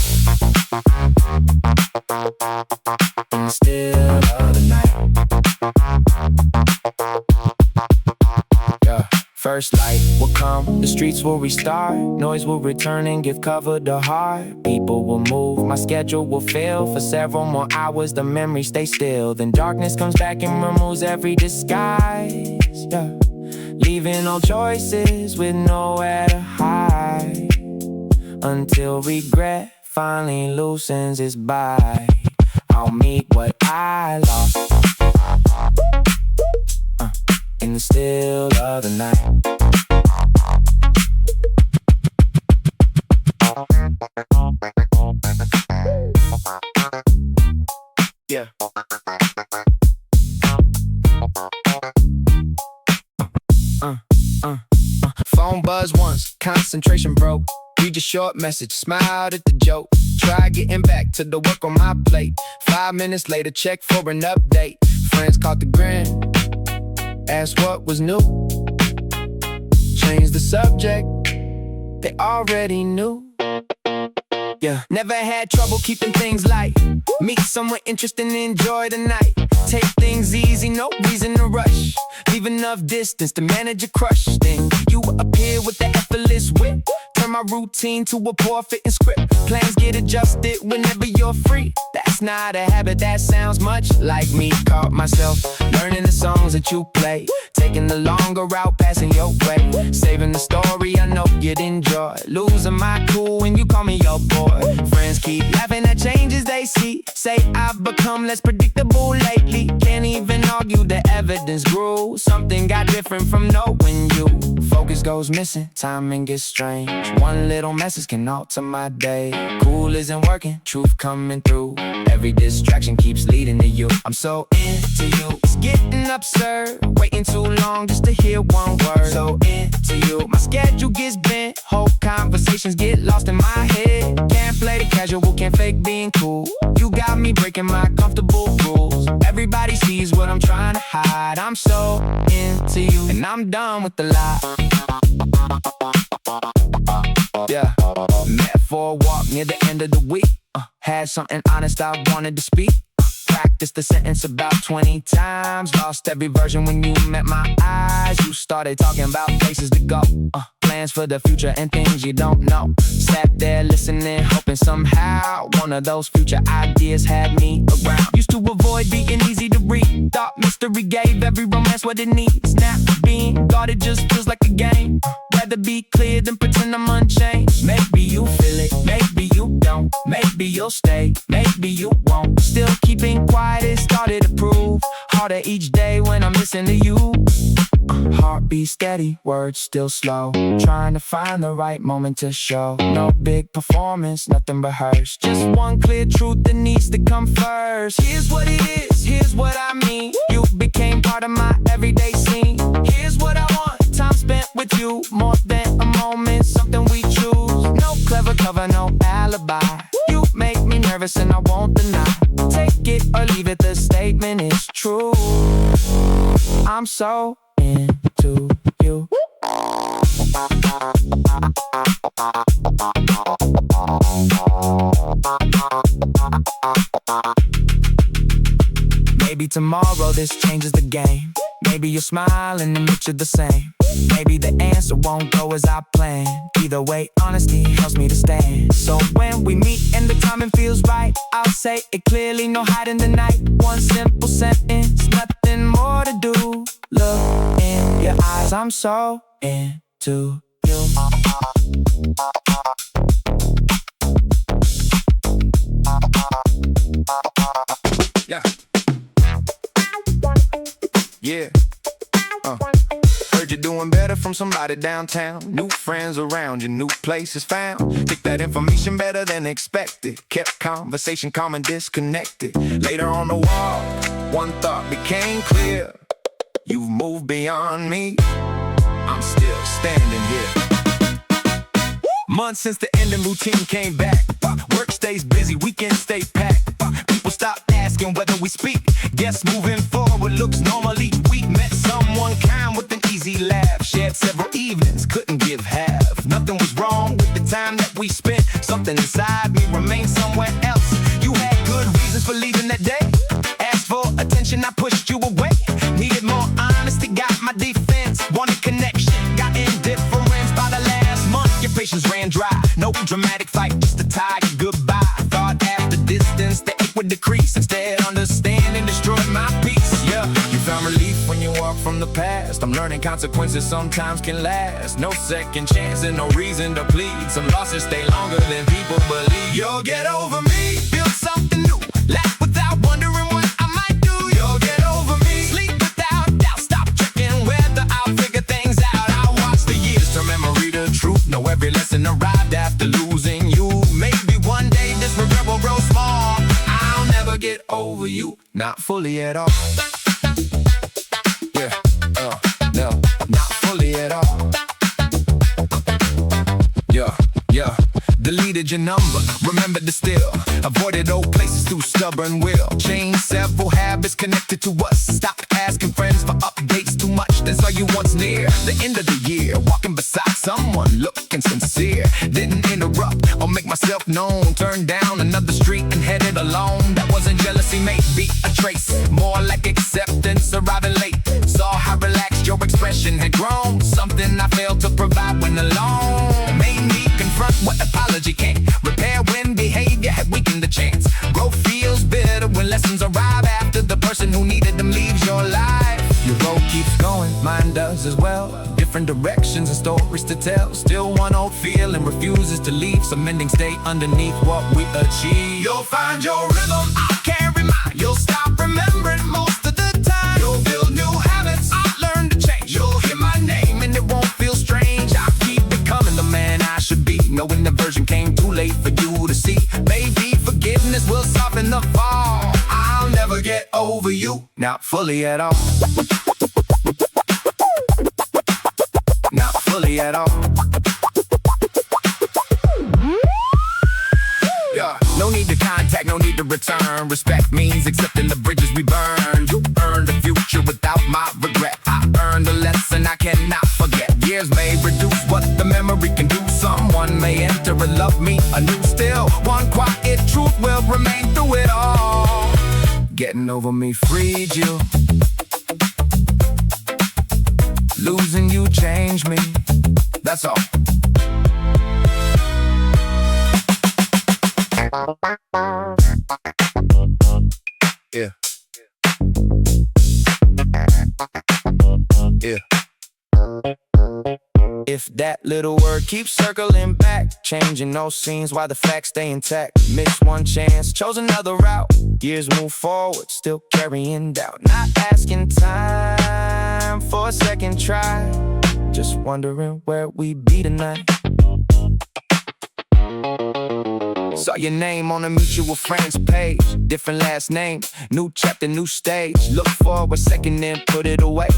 In the still of the night. Yeah. First light will come, the streets will restart, noise will return and give cover to heart. People will move, my schedule will fill for several more hours, the memories stay still. Then darkness comes back and removes every disguise, yeah. Leaving all choices with nowhere to hide, until regret finally loosens its bite. I'll meet what I lost in the still of the night. Yeah. Phone buzz once, concentration broke. Read your short message, smiled at the joke. Try getting back to the work on my plate. 5 minutes later, check for an update. Friends caught the grin, asked what was new. Changed the subject, they already knew. Yeah, never had trouble keeping things light. Meet someone interesting, enjoy the night. Take things easy, no reason to rush. Leave enough distance to manage a crush. Then you appear with the effortless wit. Turn my routine to a poor fitting script. Plans get adjusted whenever you're free. That's not a habit, that sounds much like me. Caught myself learning the songs that you play, taking the longer route, passing your way. Saving the story I know you'd enjoy. Losing my cool when you call me your boy. Friends keep laughing at changes they see. Say I've become less predictable lately. Can't even argue, the evidence grew. Something got different from knowing you. Focus goes missing, timing gets strange. One little message can alter my day. Cool isn't working, truth coming through. Every distraction keeps leading to you. I'm so into you, it's getting absurd. Waiting too long just to hear one word. So into you, my schedule gets bent. Whole conversations get lost in my head. Can't play the casual, can't fake being cool. You got me breaking my comfortable rules. Everybody sees what I'm trying to hide. I'm so into you, and I'm done with the lie. Yeah, met for a walk near the end of the week. Had something honest I wanted to speak. Practiced the sentence about 20 times. Lost every version when you met my eyes. You started talking about places to go, plans for the future and things you don't know. Sat there listening, hoping somehow one of those future ideas had me around. Used to avoid being easy to read. Thought mystery gave every romance what it needs. Now being guarded just feels like a game. Rather be clear than pretend I'm unchanged. Maybe you feel it, maybe you don't. Maybe you'll stay, maybe you won't. Still keeping quiet, it started to prove. Harder each day when I'm missing to you. Heartbeat steady, words still slow. Trying to find the right moment to show. No big performance, nothing rehearsed. Just one clear truth that needs to come first. Here's what it is, here's what I mean. You became part of my everyday scene. Here's what I want, time spent with you. More than a moment, something we choose. No clever cover, no alibi. You make me nervous and I won't deny. Take it or leave it, the statement is true. I'm so into you. Maybe tomorrow this changes the game. Maybe you're smiling and you're the same. Maybe the answer won't go as I planned. Either way, honesty helps me to stand. So when we meet and the timing feels right, I'll say it clearly, no hiding the night. One simple sentence, nothing more to do. Look in your eyes, I'm so into you. Yeah. Yeah. Heard you're doing better from somebody downtown. New friends around you, new places found. Pick that information better than expected. Kept conversation calm and disconnected. Later on the walk, one thought became clear. You've moved beyond me. I'm still standing here. Months since the ending routine came back. Work stays busy, weekends stay packed. People stop asking whether we speak. Guess moving forward looks normally. We met someone kind with an easy laugh. Shared several evenings, couldn't give half. Nothing was wrong with the time that we spent. Something inside me remained somewhere else. You had good reasons for leaving that day. Asked for attention, I pushed you away. Needed more honesty, got my defense. Wanted connection, got indifference. By the last month, your patience ran dry. No dramatic fight, just a tired goodbye. Thought after distance, the ache would decrease. Instead, understanding destroyed my peace. Yeah, you found relief when you walk from the past. I'm learning consequences sometimes can last. No second chance and no reason to plead. Some losses stay longer than people believe. You'll get over me, build something new. Laugh without wondering what I might do. You'll get over me, sleep without doubt. Stop checking whether I'll figure things out. I'll watch the years turn memory to truth. Know every lesson arrived after losing you. Maybe one day this regret will grow small. I'll never get over you, not fully at all. Yeah, no, not fully at all. Yeah, deleted your number, remembered to still. Avoided old places through stubborn will. Changed several habits connected to us. Stopped asking friends for updates too much. Then saw you once near the end of the year. Walking beside someone looking sincere. Didn't interrupt or make myself known. Turned down another street and headed alone. That wasn't jealousy, maybe a trace. More like acceptance, arriving late. Saw how relaxed your expression had grown. Something I failed to provide when alone. Made me confront what apology can't repair when behavior had weakened the chance. Growth feels bitter when lessons arrive after the person who needed them leaves your life. Your road keeps going, mine does as well. Different directions and stories to tell. Still one old feeling refuses to leave. Some endings stay underneath what we achieve. You'll find your rhythm, I'll carry mine. You'll stop remembering most of the time. You'll build new habits, I'll learn to change. You'll hear my name and it won't feel strange. I'll keep becoming the man I should be. Knowing the version came too late for you to see. Maybe forgiveness will soften the fall. I'll never get over you, not fully at all. Not fully at all. Yeah, no need to contact, no need to return. Respect means accepting the bridges we burn. You earned a future without my regret. I earned a lesson I cannot forget. Years may reduce what the memory can do. Someone may enter and love me anew. Still, one quiet truth will remain through it all. Getting over me freed you. Losing you changed me. That's all. Yeah. Yeah. If that little word keeps circling back, changing those scenes while the facts stay intact. Missed one chance, chose another route. Years move forward, still carrying doubt. Not asking time for a second try. Just wondering where we be tonight. Saw your name on a mutual friends page. Different last name, new chapter, new stage. Look for a second then put it away.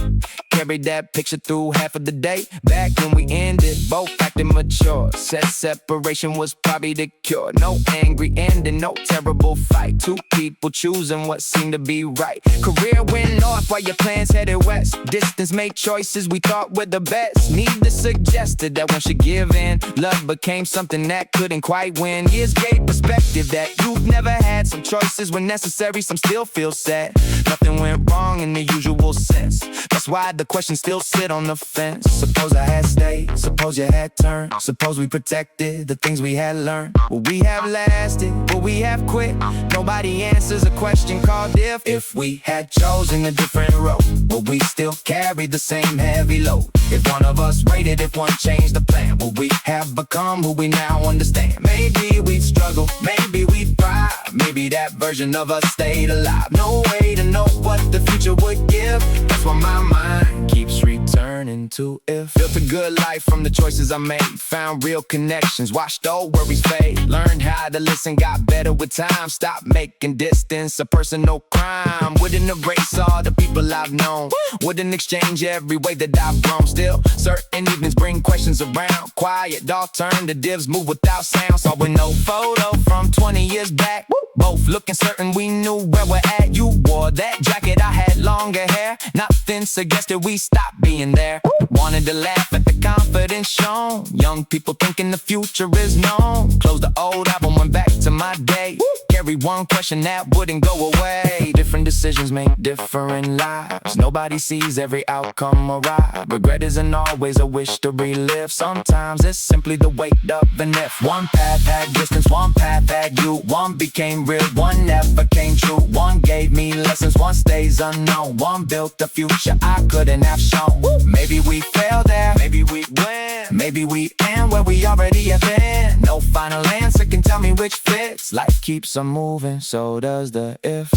carried that picture through half of the day. Back when we ended, both acting mature. Said separation was probably the cure. No angry ending, no terrible fight. Two people choosing what seemed to be right. Career went north while your plans headed west. Distance made choices we thought were the best. Neither suggested that one should give in. Love became something that couldn't quite win. Years gave perspective that you've never had. Some choices were necessary, some still feel sad. Nothing went wrong in the usual sense. That's why the questions still sit on the fence. Suppose I had stayed, suppose you had turned. Suppose we protected the things we had learned. Would we have lasted? Would we have quit? Nobody answers a question called if. If we had chosen a different road, would we still carry the same heavy load? If one of us waited, if one changed the plan, would we have become who we now understand? Maybe we'd struggle, maybe we'd thrive. Maybe that version of us stayed alive. No way to know what the future would give. That's why my mind keeps returning to if. Built a good life from the choices I made. Found real connections, watched old worries fade. Learned how to listen, got better with time. Stopped making distance a personal crime. Wouldn't erase all the people I've known. Wouldn't exchange every way that I've grown. Still, certain evenings bring questions around. Quiet alternatives move without sound. Saw with no photo from 20 years back. Both looking certain we knew where we're at. You wore that jacket, I had longer hair. Nothing suggested we stopped being there. Wanted to laugh at the confidence shown. Young people thinking the future is known. Closed the old album, went back to my day. Carry one question that wouldn't go away. Different decisions make different lives. Nobody sees every outcome arrive. Regret isn't always a wish to relive. Sometimes it's simply the weight of an if. One path had distance, one path had you. One became real, one never came true. One gave me lessons, one stays unknown. One built a future I couldn't have shown. Maybe we failed there, maybe we win. Maybe we end where we already have been. No final answer can tell me which fits. Life keeps on moving, so does the if.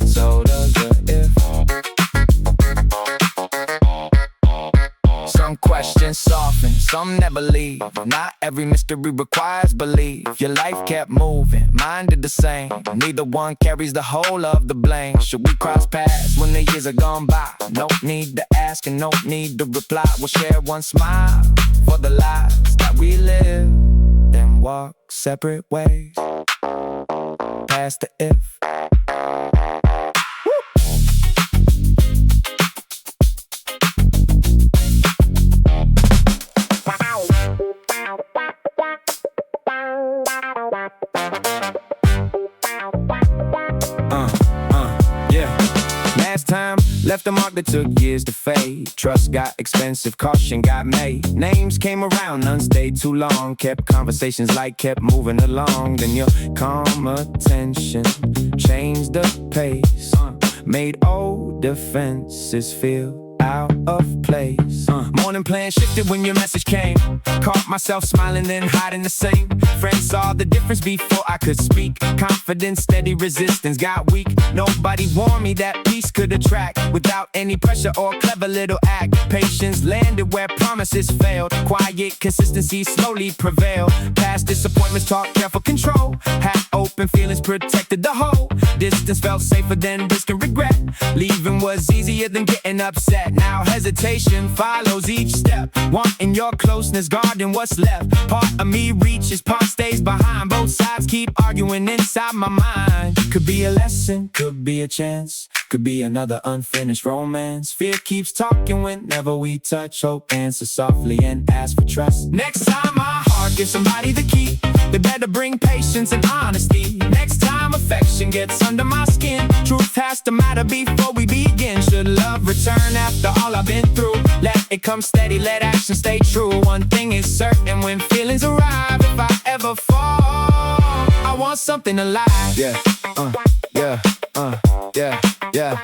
So does the if. Some questions soften, some never leave. Not every mystery requires belief. Your life kept moving, mine did the same. Neither one carries the whole of the blame. Should we cross paths when the years are gone by? No need to ask and no need to reply. We'll share one smile for the lives that we live. Then walk separate ways past the if. Last time, left a mark that took years to fade. Trust got expensive, caution got made. Names came around, none stayed too long. Kept conversations light, kept moving along. Then your calm attention changed the pace. Made old defenses feel out of place. Morning plan shifted when your message came. Caught myself smiling then hiding the same. Friends saw the difference before I could speak. Confidence, steady resistance got weak. Nobody warned me that peace could attract without any pressure or clever little act. Patience landed where promises failed. Quiet consistency slowly prevailed. Past disappointments taught careful control. Hat open, feelings protected the whole. Distance felt safer than risk and regret. Leaving was easier than getting upset. Now hesitation follows each step. Wanting your closeness, guarding what's left. Part of me reaches, part stays behind. Both sides keep arguing inside my mind. Could be a lesson, could be a chance. Could be another unfinished romance. Fear keeps talking whenever we touch. Hope answers softly and ask for trust. Next time my heart gives somebody the key, they better bring patience and honesty. Next time affection gets under my skin, truth has to matter before we begin. Should love return after all I've been through? Let it come steady, let action stay true. One thing is certain, when feelings arrive, if I ever fall, I want something alive. Yeah, yeah, yeah, yeah.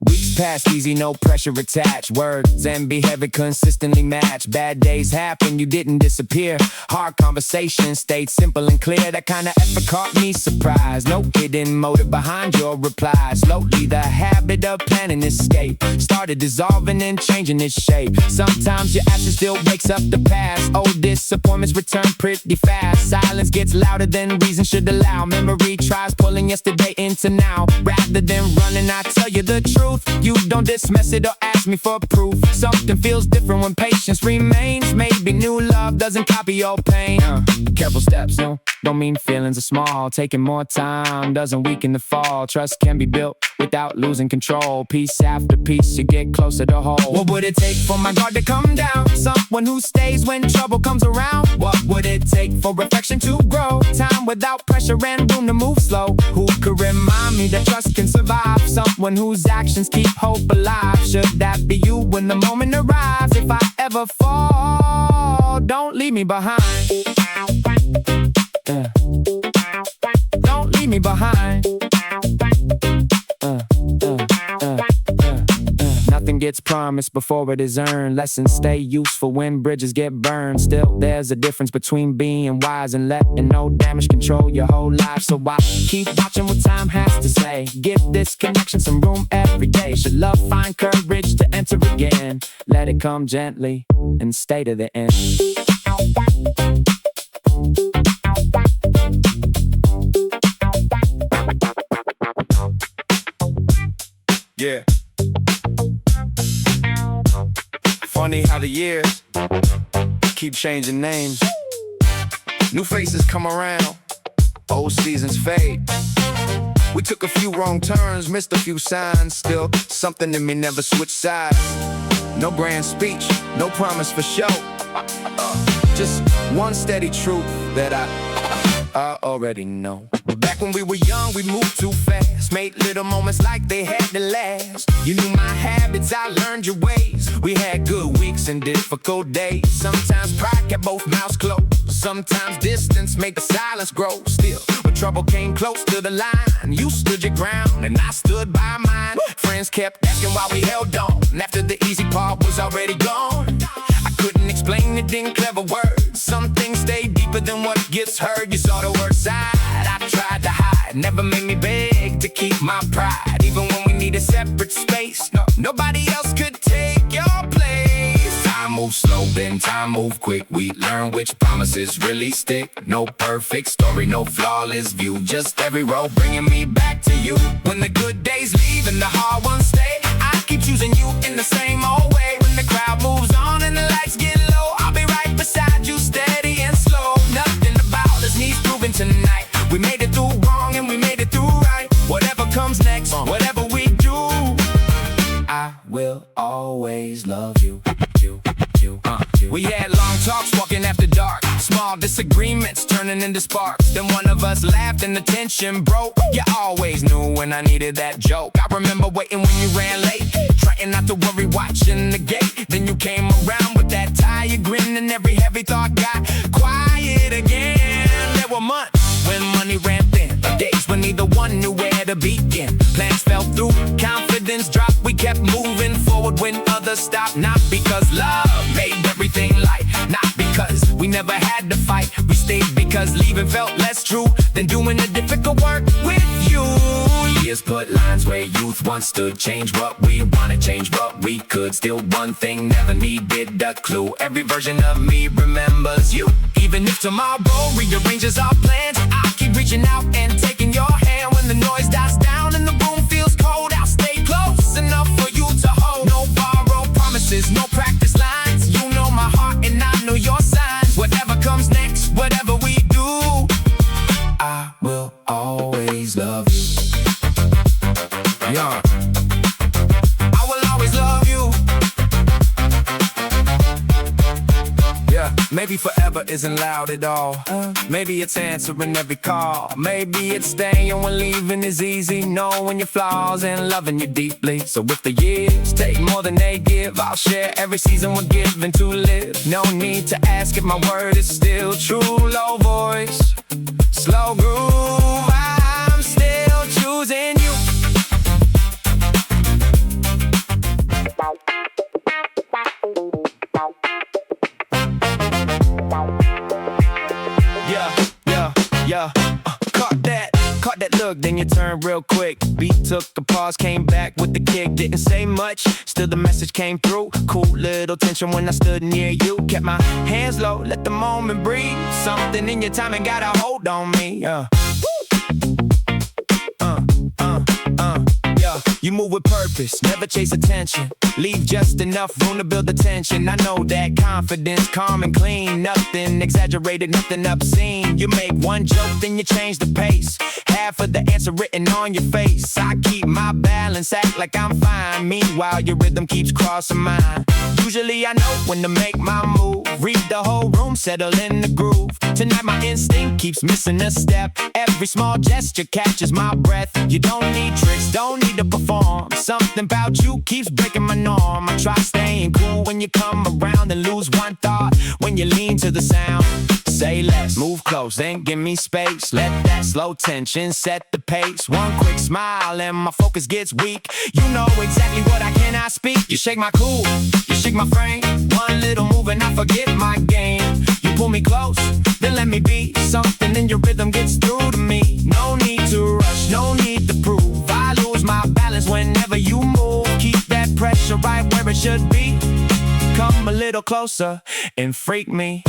Weeks past easy, no pressure attached. Words and behavior consistently match. Bad days happen, you didn't disappear. Hard conversations stayed simple and clear. That kind of effort caught me surprised. No hidden motive behind your replies. Slowly the habit of planning escape started dissolving and changing its shape. Sometimes your action still wakes up the past. Old disappointments return pretty fast. Silence gets louder than reason should allow. Memory tries pulling yesterday into now. Rather than running, I tell you the truth. You don't dismiss it or ask me for proof. Something feels different when patience remains. Maybe new love doesn't copy your pain. Careful steps, no, don't mean feelings are small. Taking more time doesn't weaken the fall. Trust can be built without losing control. Piece after piece, you get closer to whole. What would it take for my guard to come down? Someone who stays when trouble comes around. What would it take for reflection to grow? Time without pressure and room to move slow. Who could remind me that trust can survive? Someone whose actions keep hope alive. Should that be you when the moment arrives? If I ever fall, don't leave me behind. Don't leave me behind. Nothing gets promised before it is earned. Lessons stay useful when bridges get burned. Still, there's a difference between being wise and letting no damage control your whole life. So I keep watching what time has to say. Give this connection some room every day. Should love find courage to enter again? Let it come gently and stay to the end. Yeah. Funny how the years keep changing names. New faces come around, old seasons fade. We took a few wrong turns, missed a few signs. Still, something in me never switched sides. No grand speech, no promise for show. Just one steady truth that I already know. Back when we were young, we moved too fast. Made little moments like they had to last. You knew my habits, I learned your ways. We had good weeks and difficult days. Sometimes pride kept both mouths closed. Sometimes distance made the silence grow. Still, when trouble came close to the line, you stood your ground and I stood by mine. Friends kept asking why we held on, and after the easy part was already gone, I couldn't explain it in clever words. Some things stay deeper than what gets heard. You saw the worst side, I tried to hide. Never made me beg to keep my pride. Even when we needed separate space, nobody else could take your place. Time moves slow, then time moves quick. We learn which promises really stick. No perfect story, no flawless view. Just every road bringing me back to you. When the good days leave and the hard ones stay, I keep choosing you in the same old way. When the crowd moves on and the lights get low, I'll be right beside you, steady and slow. Nothing about us needs proving tonight. We made it through wrong and we made it through right. Whatever comes next, whatever we do, I will always love you. We had long talks walking after dark. Small disagreements turning into sparks. Then one of us laughed and the tension broke. You always knew when I needed that joke. I remember waiting when you ran late, trying not to worry, watching the gate. Then you came around with that tired grin, and every heavy thought got quiet again. There were months when money ran thin, days when neither one knew where to begin. Plans fell through, confidence dropped. We kept moving forward when others stopped. Not because love made everything light, not because we never had to fight. We stayed because leaving felt less true than doing the difficult work with you. Years put lines where youth once stood. Change what we wanna, change what we could. Still one thing never needed a clue. Every version of me remembers you. Even if tomorrow rearranges our plans, I'll keep reaching out and taking your hand. When the noise dies down and the room feels cold, I'll stay close enough for you to hold. No borrowed promises, no practice lines. You know my heart and I know your signs. Whatever comes next, whatever we do, I will always love you. Yeah. I will always love you. Yeah, maybe forever isn't loud at all. Maybe it's answering every call. Maybe it's staying when leaving is easy. Knowing your flaws and loving you deeply. So if the years take more than they give, I'll share every season we're given to live. No need to ask if my word is still true. Low voice, slow groove, I'm still choosing you. then you turned real quick. Beat took a pause, came back with the kick. Didn't say much, still the message came through. Cool little tension when I stood near you. Kept my hands low, let the moment breathe. Something in your timing got a hold on me. You move with purpose, never chase attention. Leave just enough room to build the tension. I know that confidence, calm and clean. Nothing exaggerated, nothing obscene. You make one joke, then you change the pace. Half of the answer written on your face. I keep my balance, act like I'm fine. Meanwhile, your rhythm keeps crossing mine. Usually I know when to make my move. Read the whole room, settle in the groove. Tonight my instinct keeps missing a step. Every small gesture catches my breath. You don't need tricks, don't need to perform. Something about you keeps breaking my norm. I try staying cool when you come around and lose one thought when you lean to the sound. Say less, move close, then give me space. Let that slow tension set the pace. One quick smile and my focus gets weak. You know exactly what I cannot speak. You shake my cool, you shake my frame. One little move and I forget my game. You pull me close, then let me be. Something in your rhythm gets through to me. No need to rush, no need to prove. I lose my balance whenever you move. Keep that pressure right where it should be. Come a little closer and freak me.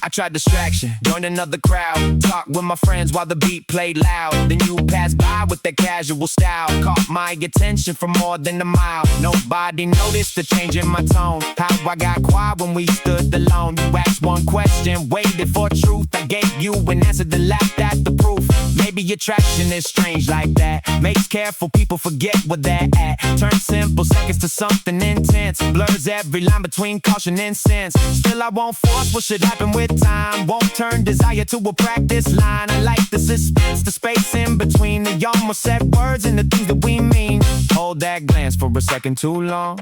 I tried distraction, joined another crowd. Talked with my friends while the beat played loud. Then you passed by with that casual style. Caught my attention for more than a mile. Nobody noticed the change in my tone. How I got quiet when we stood alone. You asked one question, waited for truth. I gave you an answer that laughed at the proof. Maybe attraction is strange like that. Makes careful people forget where they're at. Turns simple seconds to something intense. Blurs every line between caution and sense. Still I won't force what should happen with time. Won't turn desire to a practice line. I like the suspense, the space in between the almost said words and the things that we mean. Hold that glance for a second too long.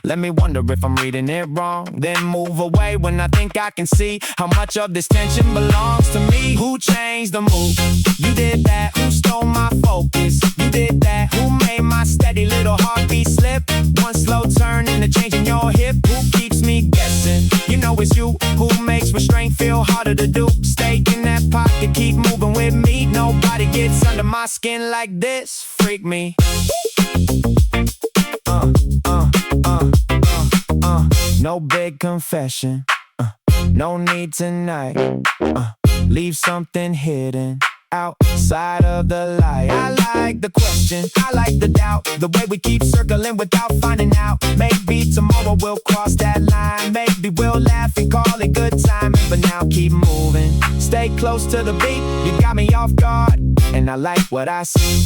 Let me wonder if I'm reading it wrong. Then move away when I think I can see how much of this tension belongs to me. Who changed the move? You did that. Who stole my focus? You did that. Who made my steady little heartbeat slip? One slow turn and a change in your hip. Who keeps me guessing? You know it's you. Who makes restraint feel harder to do? Stay in that pocket, keep moving with me. Nobody gets under my skin like this. Freak me. No big confession, no need tonight. Leave something hidden outside of the light. I like the question, I like the doubt. The way we keep circling without finding out. Maybe tomorrow we'll cross that line. Maybe we'll laugh and call it good timing. But now keep moving, stay close to the beat. You got me off guard, and I like what I see.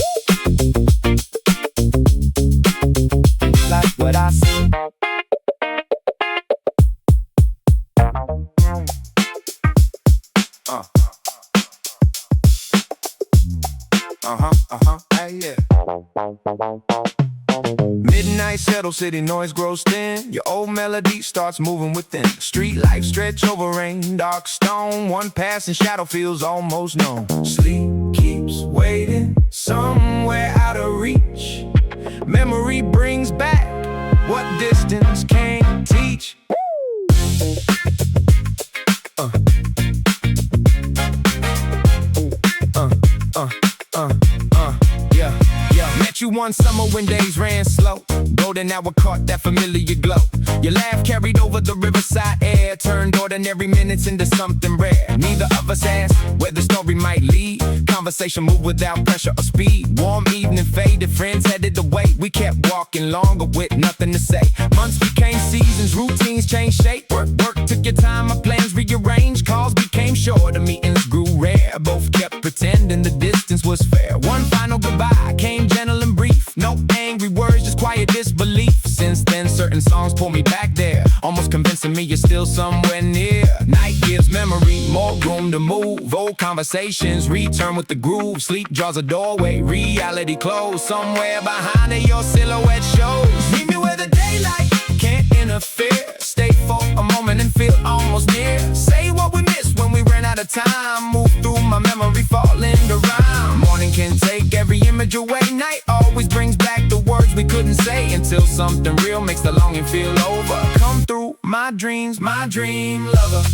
Like what I see. Hey, yeah. Midnight settle, city noise grows thin. Your old melody starts moving within. Street life stretch over rain, dark stone. One passing shadow feels almost known. Sleep keeps waiting somewhere out of reach. Memory brings back what distance can't teach. Met you one summer when days ran slow. Golden hour caught that familiar glow. Your laugh carried over the riverside air. Turned ordinary minutes into something rare. Neither of us asked where the story might lead. Conversation moved without pressure or speed. Warm evening faded, friends headed away. We kept walking longer with nothing to say. Months became seasons, routines changed shape. Work took your time, my plans rearranged. Calls became shorter, meetings grew rare. Both kept pretending the distance was fair. One final goodbye came gentle and brief. No angry words, just quiet disbelief. Since then, certain songs pull me back there, almost convincing me you're still somewhere near. Night gives memory more room to move. Old conversations return with the groove. Sleep draws a doorway, reality closed. Somewhere behind it, your silhouette shows. Meet me where the daylight can't interfere. Stay for a moment and feel almost near. Say what we missed when we ran out of time. Move through my memory, fall into rhyme. Morning can take every image away. Night always brings back the words we couldn't say. Until something real makes the longing feel over. Come through my dreams, my dream lover.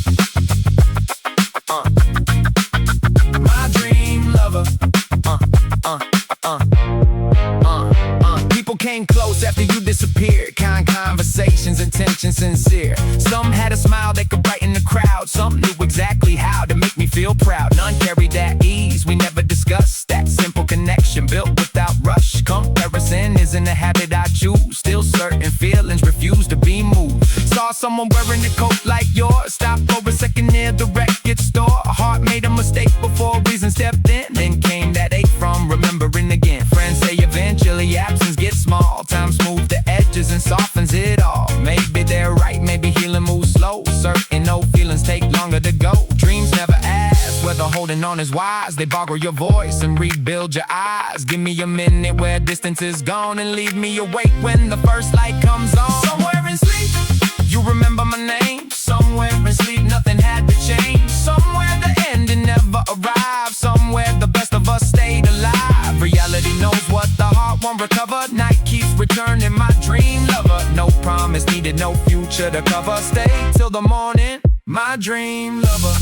someone wearing a coat like yours. Stop for a second near the record store. A heart made a mistake before reason stepped in. Then came that ache from remembering again. Friends say eventually absence gets small. Time smooths the edges and softens it all. Maybe they're right, maybe healing moves slow. Certain old feelings take longer to go. Dreams never ask whether holding on is wise. They boggle your voice and rebuild your eyes. Give me a minute where distance is gone and leave me awake when the first light comes on. Somewhere in sleep, you remember my name. Somewhere in sleep, nothing had to change. Somewhere the ending never arrived. Somewhere the best of us stayed alive. Reality knows what the heart won't recover. Night keeps returning, my dream lover. No promise needed, no future to cover. Stay till the morning, my dream lover.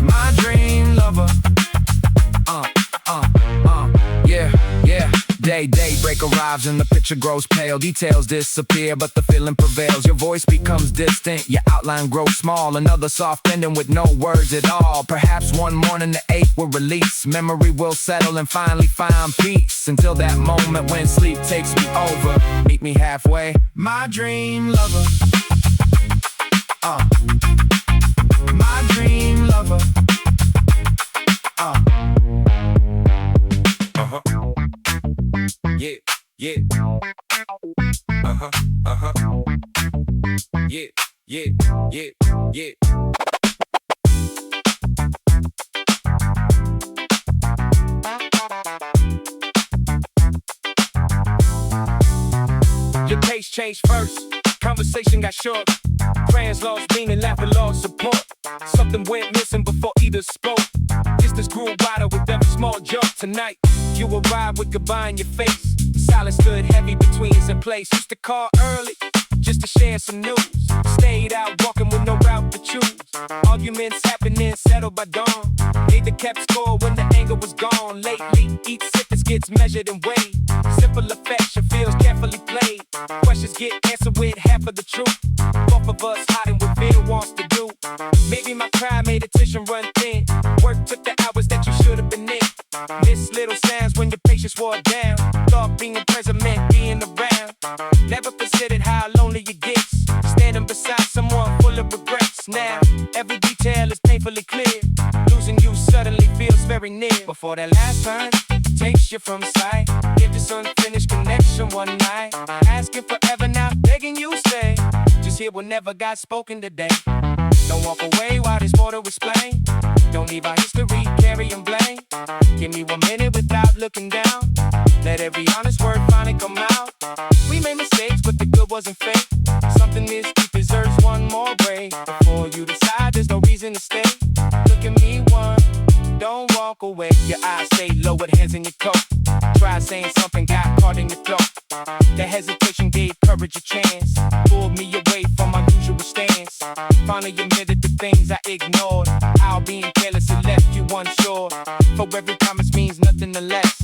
My dream lover. Yeah. Daybreak arrives and the picture grows pale. Details disappear, but the feeling prevails. Your voice becomes distant, your outline grows small. Another soft ending with no words at all. Perhaps one morning the ache will release. Memory will settle and finally find peace. Until that moment when sleep takes me over. Meet me halfway, my dream lover. My dream lover. Yeah. Yeah. Your taste changed first. Conversation got short. Plans lost meaning, laughter lost support. Something went missing before either spoke. Distance grew wider with every small joke. Tonight, you arrived with goodbye in your face. Silence stood heavy between us in place. Used to call early just to share some news. Stayed out walking with no route to choose. Arguments happening, settled by dawn. Neither kept score when the anger was gone. Lately, each sentence gets measured and weighed. Simple affection feels carefully played. Questions get answered with half of the truth. Both of us hiding what fear wants to do. Maybe my pride made attention run thin. Work took the hours that you should have been in. Missed little sounds when your patience wore down. Thought being present meant being around. Never considered how lonely it gets. Standing beside someone full of regrets. Now, every detail is painfully clear. Losing you suddenly feels very near. Before that last time takes you from sight. Give this unfinished connection one night. Asking forever now, begging you stay. Just hear what never got spoken today. Don't walk away while there's more to explain. Don't leave our history carrying blame. Give me 1 minute without looking down. Let every honest word finally come out. We made mistakes, but the good wasn't fake. Something this deep deserves one more break. Before you decide, there's no reason to stay. Look at me once, don't walk away. Your eyes stay low with hands in your coat. Try saying something, got caught in your throat. The hesitation gave courage a chance. Pulled me away from my usual stance. Finally admitted the things I ignored. How being careless it left you unsure. For every promise means nothing less.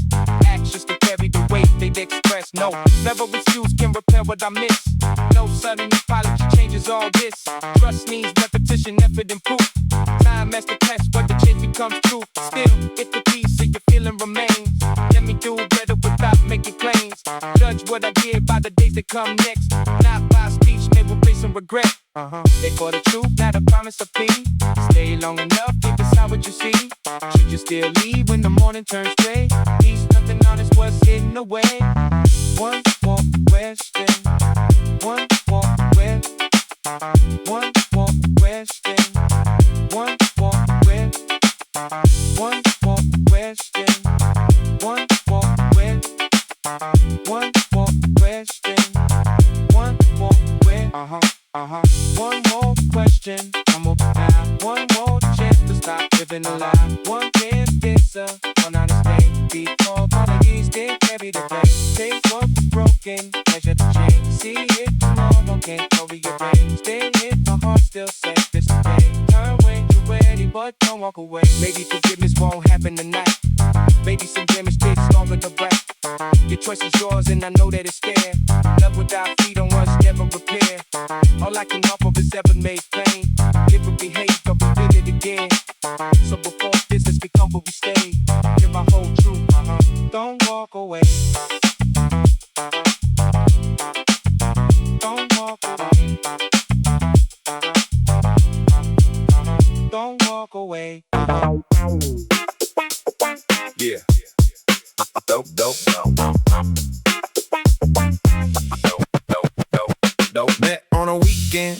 Actions to carry the weight they'd express. No, never excuse can repair what I miss. No sudden apology changes all this. Trust needs repetition, effort, and proof. Time as the test, but the change becomes true. Still, if the piece of your feeling remains, let me do better without making claims. Judge what I give by the days that come next. Not by speech, may replace some regret. They for the truth, not a promise of peace. Stay long enough, keep decide what you see. Should you still leave when the morning turns gray? Peace, nothing honest was hidden away. One more question. One more question. One more question. One more question. One more question. One more question. One more question. One more question. One more question. Come on now. One more chance to stop living a lie. One chance, it's a one honest day. Before apologies did carry the day. Take what's broken, measure the change. See it tomorrow, can't cover your brain. Stay in my heart, still safe this day. Turn when you're ready, but don't walk away. Maybe forgiveness won't happen tonight. Maybe some damage takes longer to right. Your choice is yours, and I know that it's fair. Love without freedom was never repair. All I can offer is ever made plain. Never behave, but we did it again. So before this has become where we stay, hear my whole truth, don't walk away. Yeah. Dope, dope, dope. Dope. Met on a weekend,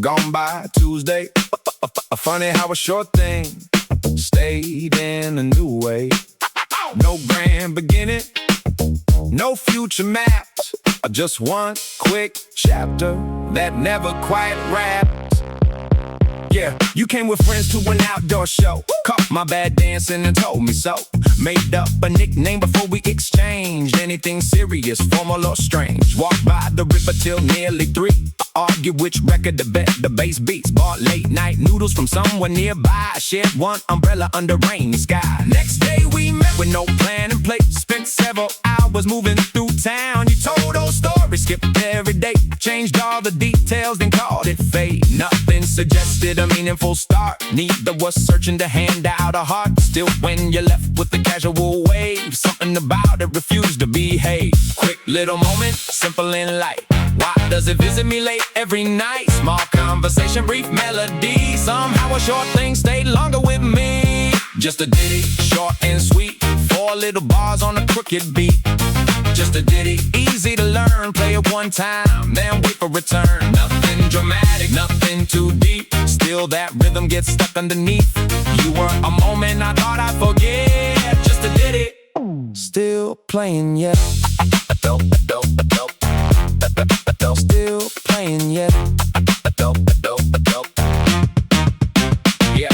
gone by Tuesday. Funny how a short thing stayed in a new way. No grand beginning, no future maps, just one quick chapter that never quite wrapped. Yeah, you came with friends to an outdoor show. Caught my bad dancing and told me so. Made up a nickname before we exchanged anything serious, formal or strange. Walked by the river till nearly 3. Argued which record the best, the bass beats. Bought late night noodles from somewhere nearby. Shared one umbrella under rainy sky. Next day we met with no plan in place. Spent several hours moving through town. You told those stories, skipped every day. Changed all the details, then called it fate. Nothing suggested a meaningful start. Neither was searching to hand out a heart. Still when you left with the casual wave, something about it refused to behave. Quick little moment, simple and light. Why does it visit me late every night? Small conversation, brief melody. Somehow a short thing stayed longer with me. Just a ditty, short and sweet. 4 little bars on a crooked beat. Just a ditty, easy to learn. Play it one time, then wait for return. Nothing dramatic, nothing too deep. Still that rhythm gets stuck underneath. You were a moment I thought I'd forget. Just a ditty, still playing yet. Dope, dope, dope. Still playing yet. Dope, dope, dope. Yeah.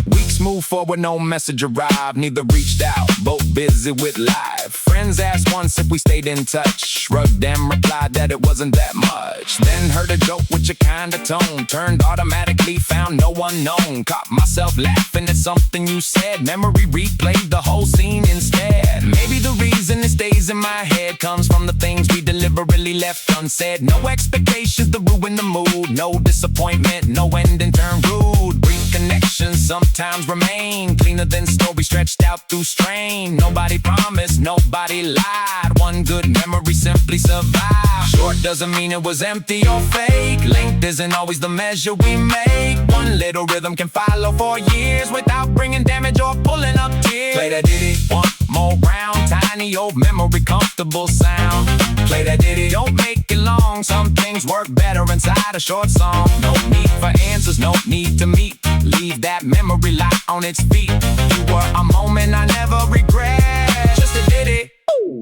Weeks moved forward, no message arrived. Neither reached out, both busy with life. Friends asked once if we stayed in touch. Shrugged and replied that it wasn't that much. Then heard a joke with your kind of tone. Turned automatically, found no unknown. Caught myself laughing at something you said. Memory replayed the whole scene instead. Maybe the reason it stays in my head comes from the things we deliberately left unsaid. No expectations to ruin the mood. No disappointment, no ending turned rude. Brief connections sometimes remain. Cleaner than stories stretched out through strain. Nobody promised, nobody lied. One good memory simply survived. Short doesn't mean it was empty or fake. Length isn't always the measure we make. One little rhythm can follow for years without bringing damage or pulling up tears. Play that ditty one more round. Tiny old memory, comfortable sound. Play that ditty, don't make it long. Some things work better inside a short song. No need for answers, no need to meet. Leave that memory lie on its feet. You were a moment I never regret. Just a ditty,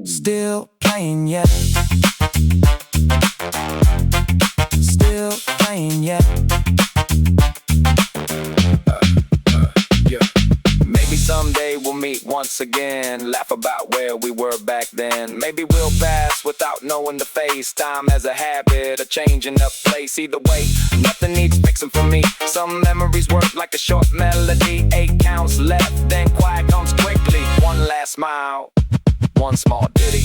still playing yet. Still playing yet. Yeah. Maybe someday we'll meet once again. Laugh about where we were back then. Maybe we'll pass without knowing the face. Time as a habit, a changing up place. Either way, nothing needs fixing for me. Some memories work like a short melody. 8 counts left, then quiet comes quickly. One last smile, one small ditty.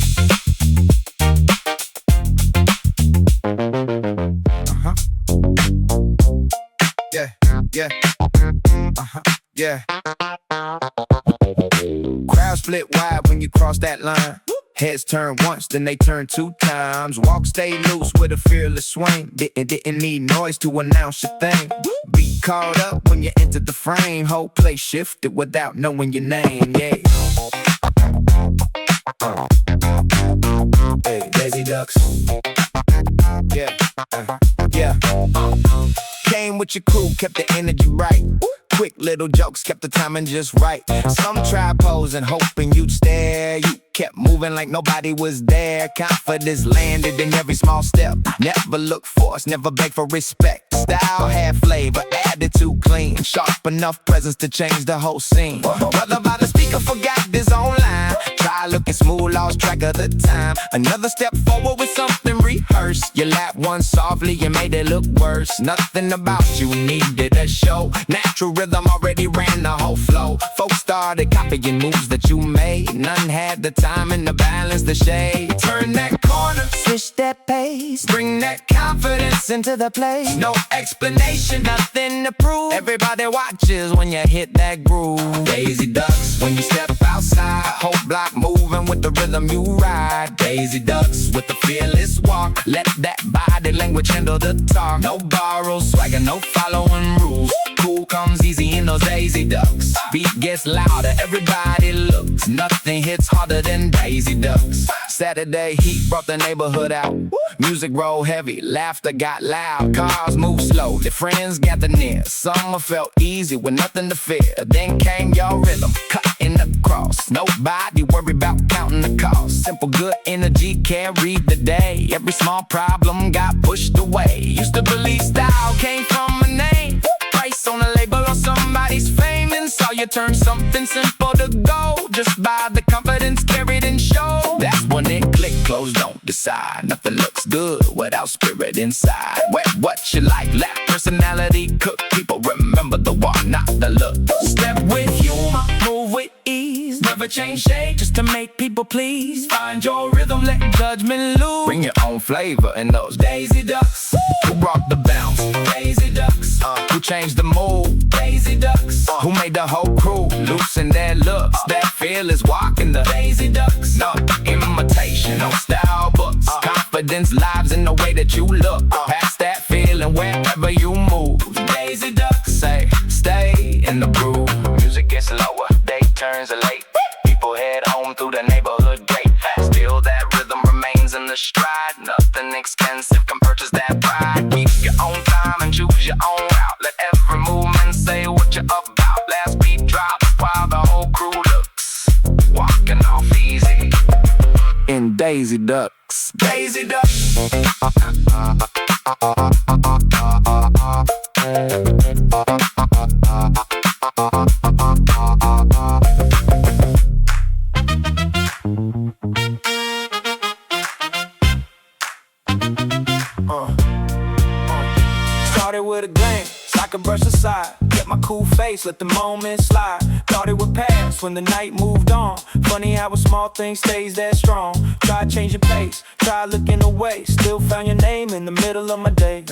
Yeah, yeah. Yeah. Crowd split wide when you cross that line. Heads turn once, then they turn 2 times. Walk stay loose with a fearless swing. Didn't need noise to announce your thing. Beat caught up when you entered the frame. Whole place shifted without knowing your name. Yeah. Hey, lazy ducks. Yeah. Yeah. Came with your crew, kept the energy right. Quick little jokes, kept the timing just right. Some tried posing, hoping you'd stare. You kept moving like nobody was there. Confidence landed in every small step. Never look forced, never beg for respect. Style had flavor, attitude clean. Sharp enough presence to change the whole scene. Brother by the speaker forgot his own line. Try looking smooth, lost track of the time. Another step forward with something rehearsed. You lapped one softly, you made it look worse. Nothing about you needed a show. Natural rhythm already ran the whole flow. Folks started copying moves that you made. None had the time and the balance, the shade. Turn that corner, Switch that pace, bring that confidence into the place. No explanation, nothing to prove. Everybody watches when you hit that groove. Lazy ducks when you step out outside, whole block moving with the rhythm you ride. Daisy Ducks with the fearless walk. Let that body language handle the talk. No borrow swagger, no following rules. Cool comes easy in those Daisy Ducks. Beat gets louder, everybody looks. Nothing hits harder than Daisy Ducks. Saturday heat brought the neighborhood out. Music roll heavy, laughter got loud. Cars move slowly, friends gather near. Summer felt easy with nothing to fear. Then came your rhythm, cutting across. Nobody worry about counting the cost. Simple good energy carried the day. Every small problem got pushed away. Used to believe style came from a name, price on a label or somebody's fame. And saw you turn something simple to gold just by the confidence carried in show. That's when it clicked, clothes don't decide. Nothing looks good without spirit inside. Wear what you like, let personality cook. People remember the walk, not the look. Step with humor, move with ease. Never change shade just to make people please. Find your rhythm, let judgment loose. Bring your own flavor in those Daisy Ducks. Who brought the bounce? Daisy Ducks. Who changed the mood? Daisy Ducks. Who made the whole crew loosen their looks? That fearless walk in the Daisy Ducks. No imitation, no style books. Confidence lives in the way that you look. Past that feeling wherever you move. Daisy Ducks say, stay in the groove. Music gets lower, day turns late. People head home through the neighborhood gate. Still that rhythm remains in the stride. Nothing expensive can purchase that pride. Keep your own time and choose your own route. Let every movement say what you're about. Last beat drop while the whole crew looks. Walking off easy in Daisy Ducks. Daisy Ducks. Started with a glance, so I could brush aside. Get my cool face, let the moment slide. Thought it would pass when the night moved on. Funny how a small thing stays that strong. Tried changing pace, tried looking away. Still found your name in the middle of my day.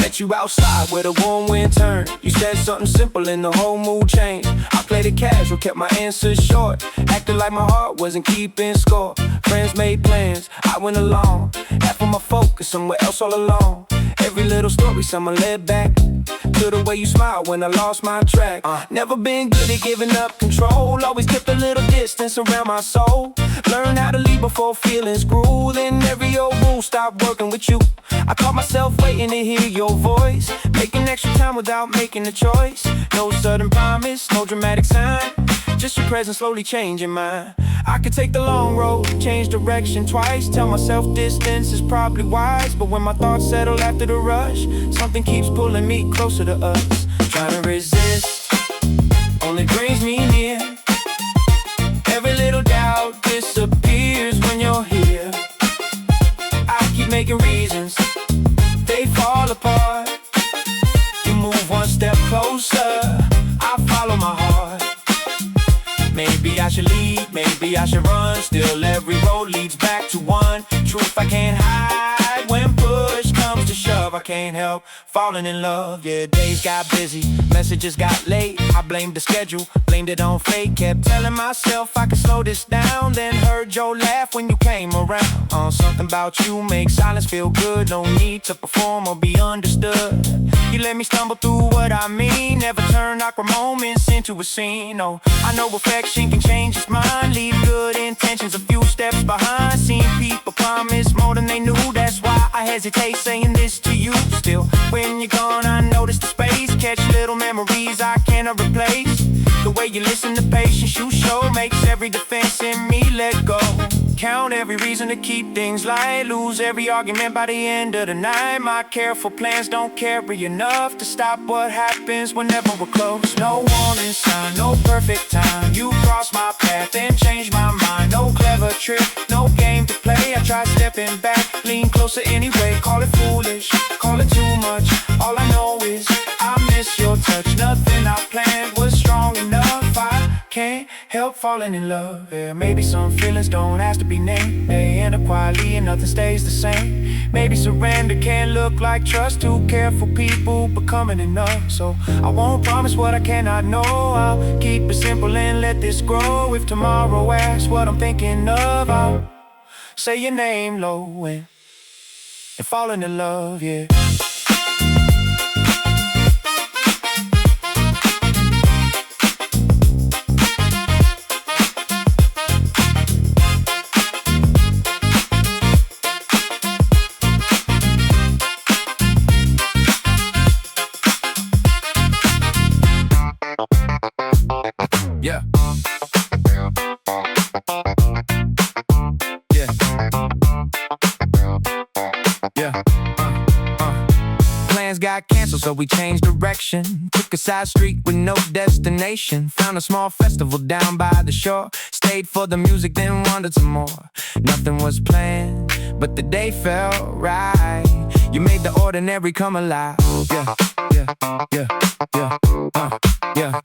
Met you outside where the warm wind turned. You said something simple and the whole mood changed. I played it casual, kept my answers short. Acted like my heart wasn't keeping score. Friends made plans, I went along. Half of my focus somewhere else all along. Every little story someone led back to the way you smiled when I lost my track. Never been good at giving up control. Always kept a little distance around my soul. Learned how to leave before feelings grew. Then every old rule stopped working with you. I caught myself waiting to hear your voice, making extra time without making a choice. No sudden promise, no dramatic sign, just your presence slowly changing mine. I could take the long road, change direction twice. Tell myself distance is probably wise. But when my thoughts settle after the rush, something keeps pulling me closer to us. Trying to resist only brings me near. Every little doubt disappears when you're here. I keep making reasons, they fall apart. You move one step closer, I follow my heart. Maybe I should lead, maybe I should run. Still every road leads back to one truth I can't hide. When push comes to shove, I can't help falling in love. Yeah, days got busy, messages got late. I blamed the schedule, blamed it on fate. Kept telling myself I could slow this down. Then heard your laugh when you came around. Something about you makes silence feel good. No need to perform or be understood. You let me stumble through what I mean. Never turn awkward moments into a scene. Oh, I know affection can change its mind. Leave good intentions a few steps behind. Seen people promise more than they knew. That's why I hesitate saying this to you. Still, when you're gone, I notice the space. Catch little memories I cannot replace. The way you listen, the patience you show makes every defense in me let go. Count every reason to keep things light. Lose every argument by the end of the night. My careful plans don't carry enough to stop what happens whenever we're close. No warning sign, no perfect time. You cross my path and change my mind. No clever trick, no game to play. I try stepping back, lean closer anyway. Call it foolish, call it too much. All I know is I miss your touch. Nothing I planned was strong enough. I can't help falling in love, yeah. Maybe some feelings don't ask to be named. They end up quietly and nothing stays the same. Maybe surrender can look like trust. Too careful people becoming enough. So I won't promise what I cannot know. I'll keep it simple and let this grow. If tomorrow asks what I'm thinking of, I'll say your name low and falling in love, yeah. Yeah. Yeah. Yeah. Plans got canceled, so we changed direction. Took a side street with no destination. Found a small festival down by the shore. Stayed for the music, then wandered some more. Nothing was planned, but the day felt right. You made the ordinary come alive. Yeah, yeah, yeah, yeah, yeah.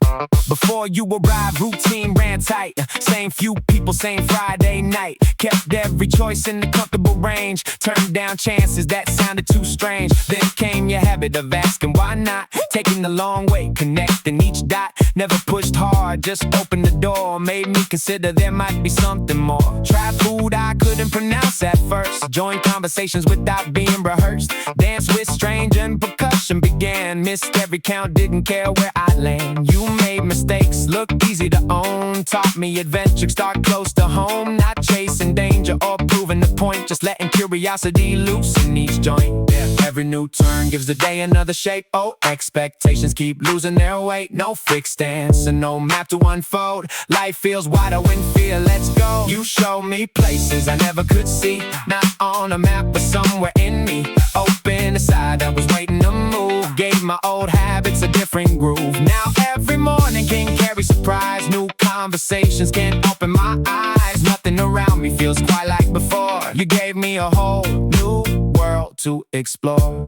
Before you arrived, routine ran tight. Same few people, same Friday night. Kept every choice in the comfortable range. Turned down chances that sounded too strange. Then came your habit of asking why not. Taking the long way, connecting each dot. Never pushed hard, just opened the door. Made me consider there might be something more. Tried food I couldn't pronounce at first. Joined conversations without being rehearsed. Danced with strange and percussion began. Missed every count, didn't care where I land. You made mistakes look easy to own. Taught me adventure, start close to home. Not chasing danger or proving the point. Just letting curiosity loose in each joint. Yeah. Every new turn gives the day another shape. Oh, expectations keep losing their weight. No fixed answer, no map to unfold. Life feels wider when fear lets go. You show me places I never could see. Not on a map, but somewhere in me. Open aside, I was waiting to move. Gave my old habits a different groove. Now every morning can carry surprise. New conversations can open my eyes. Nothing around me feels quite like before. You gave me a whole new world to explore.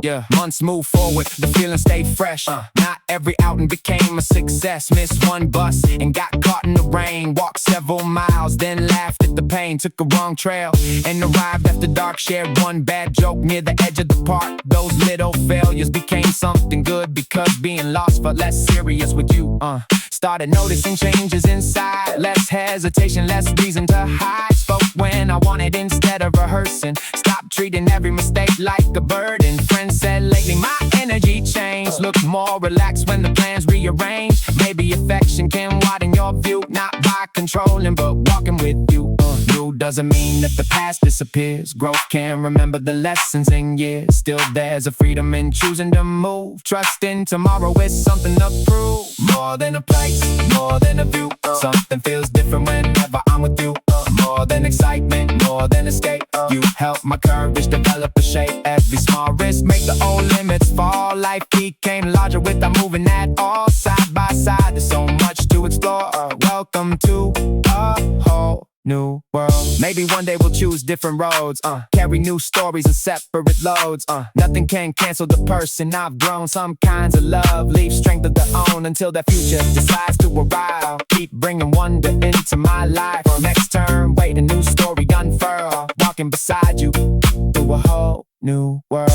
Yeah. Months move forward, the feeling stayed fresh. Not every outing became a success. Missed one bus and got caught in the rain. Walked several miles, then laughed at the pain. Took a wrong trail and arrived after dark. Shared one bad joke near the edge of the park. Those little failures became something good because being lost felt less serious with you. Started noticing changes inside. Less hesitation, less reason to hide. Spoke when I wanted instead of rehearsing. Stopped treating every mistake like a burden. Friends said lately my energy changed. Look more relaxed when the plans rearrange. Maybe affection can widen your view. Not by controlling, but walking with you. New doesn't mean that the past disappears. Growth can remember the lessons in years. Still there's a freedom in choosing to move. Trusting tomorrow is something to prove. More than a place, more than a view. Something feels different whenever I'm with you. More than excitement, more than escape. You help my courage develop a shape. Every small risk make the old limits fall. Life became larger without moving at all. Side by side, there's so much to explore. Welcome to a whole new world. Maybe one day we'll choose different roads. Carry new stories in separate loads. Nothing can cancel the person I've grown. Some kinds of love leave strength of their own until that future decides to arrive. I'll keep bringing wonder into my life. Next turn, wait, a new story unfurl. Walking beside you through a whole new world.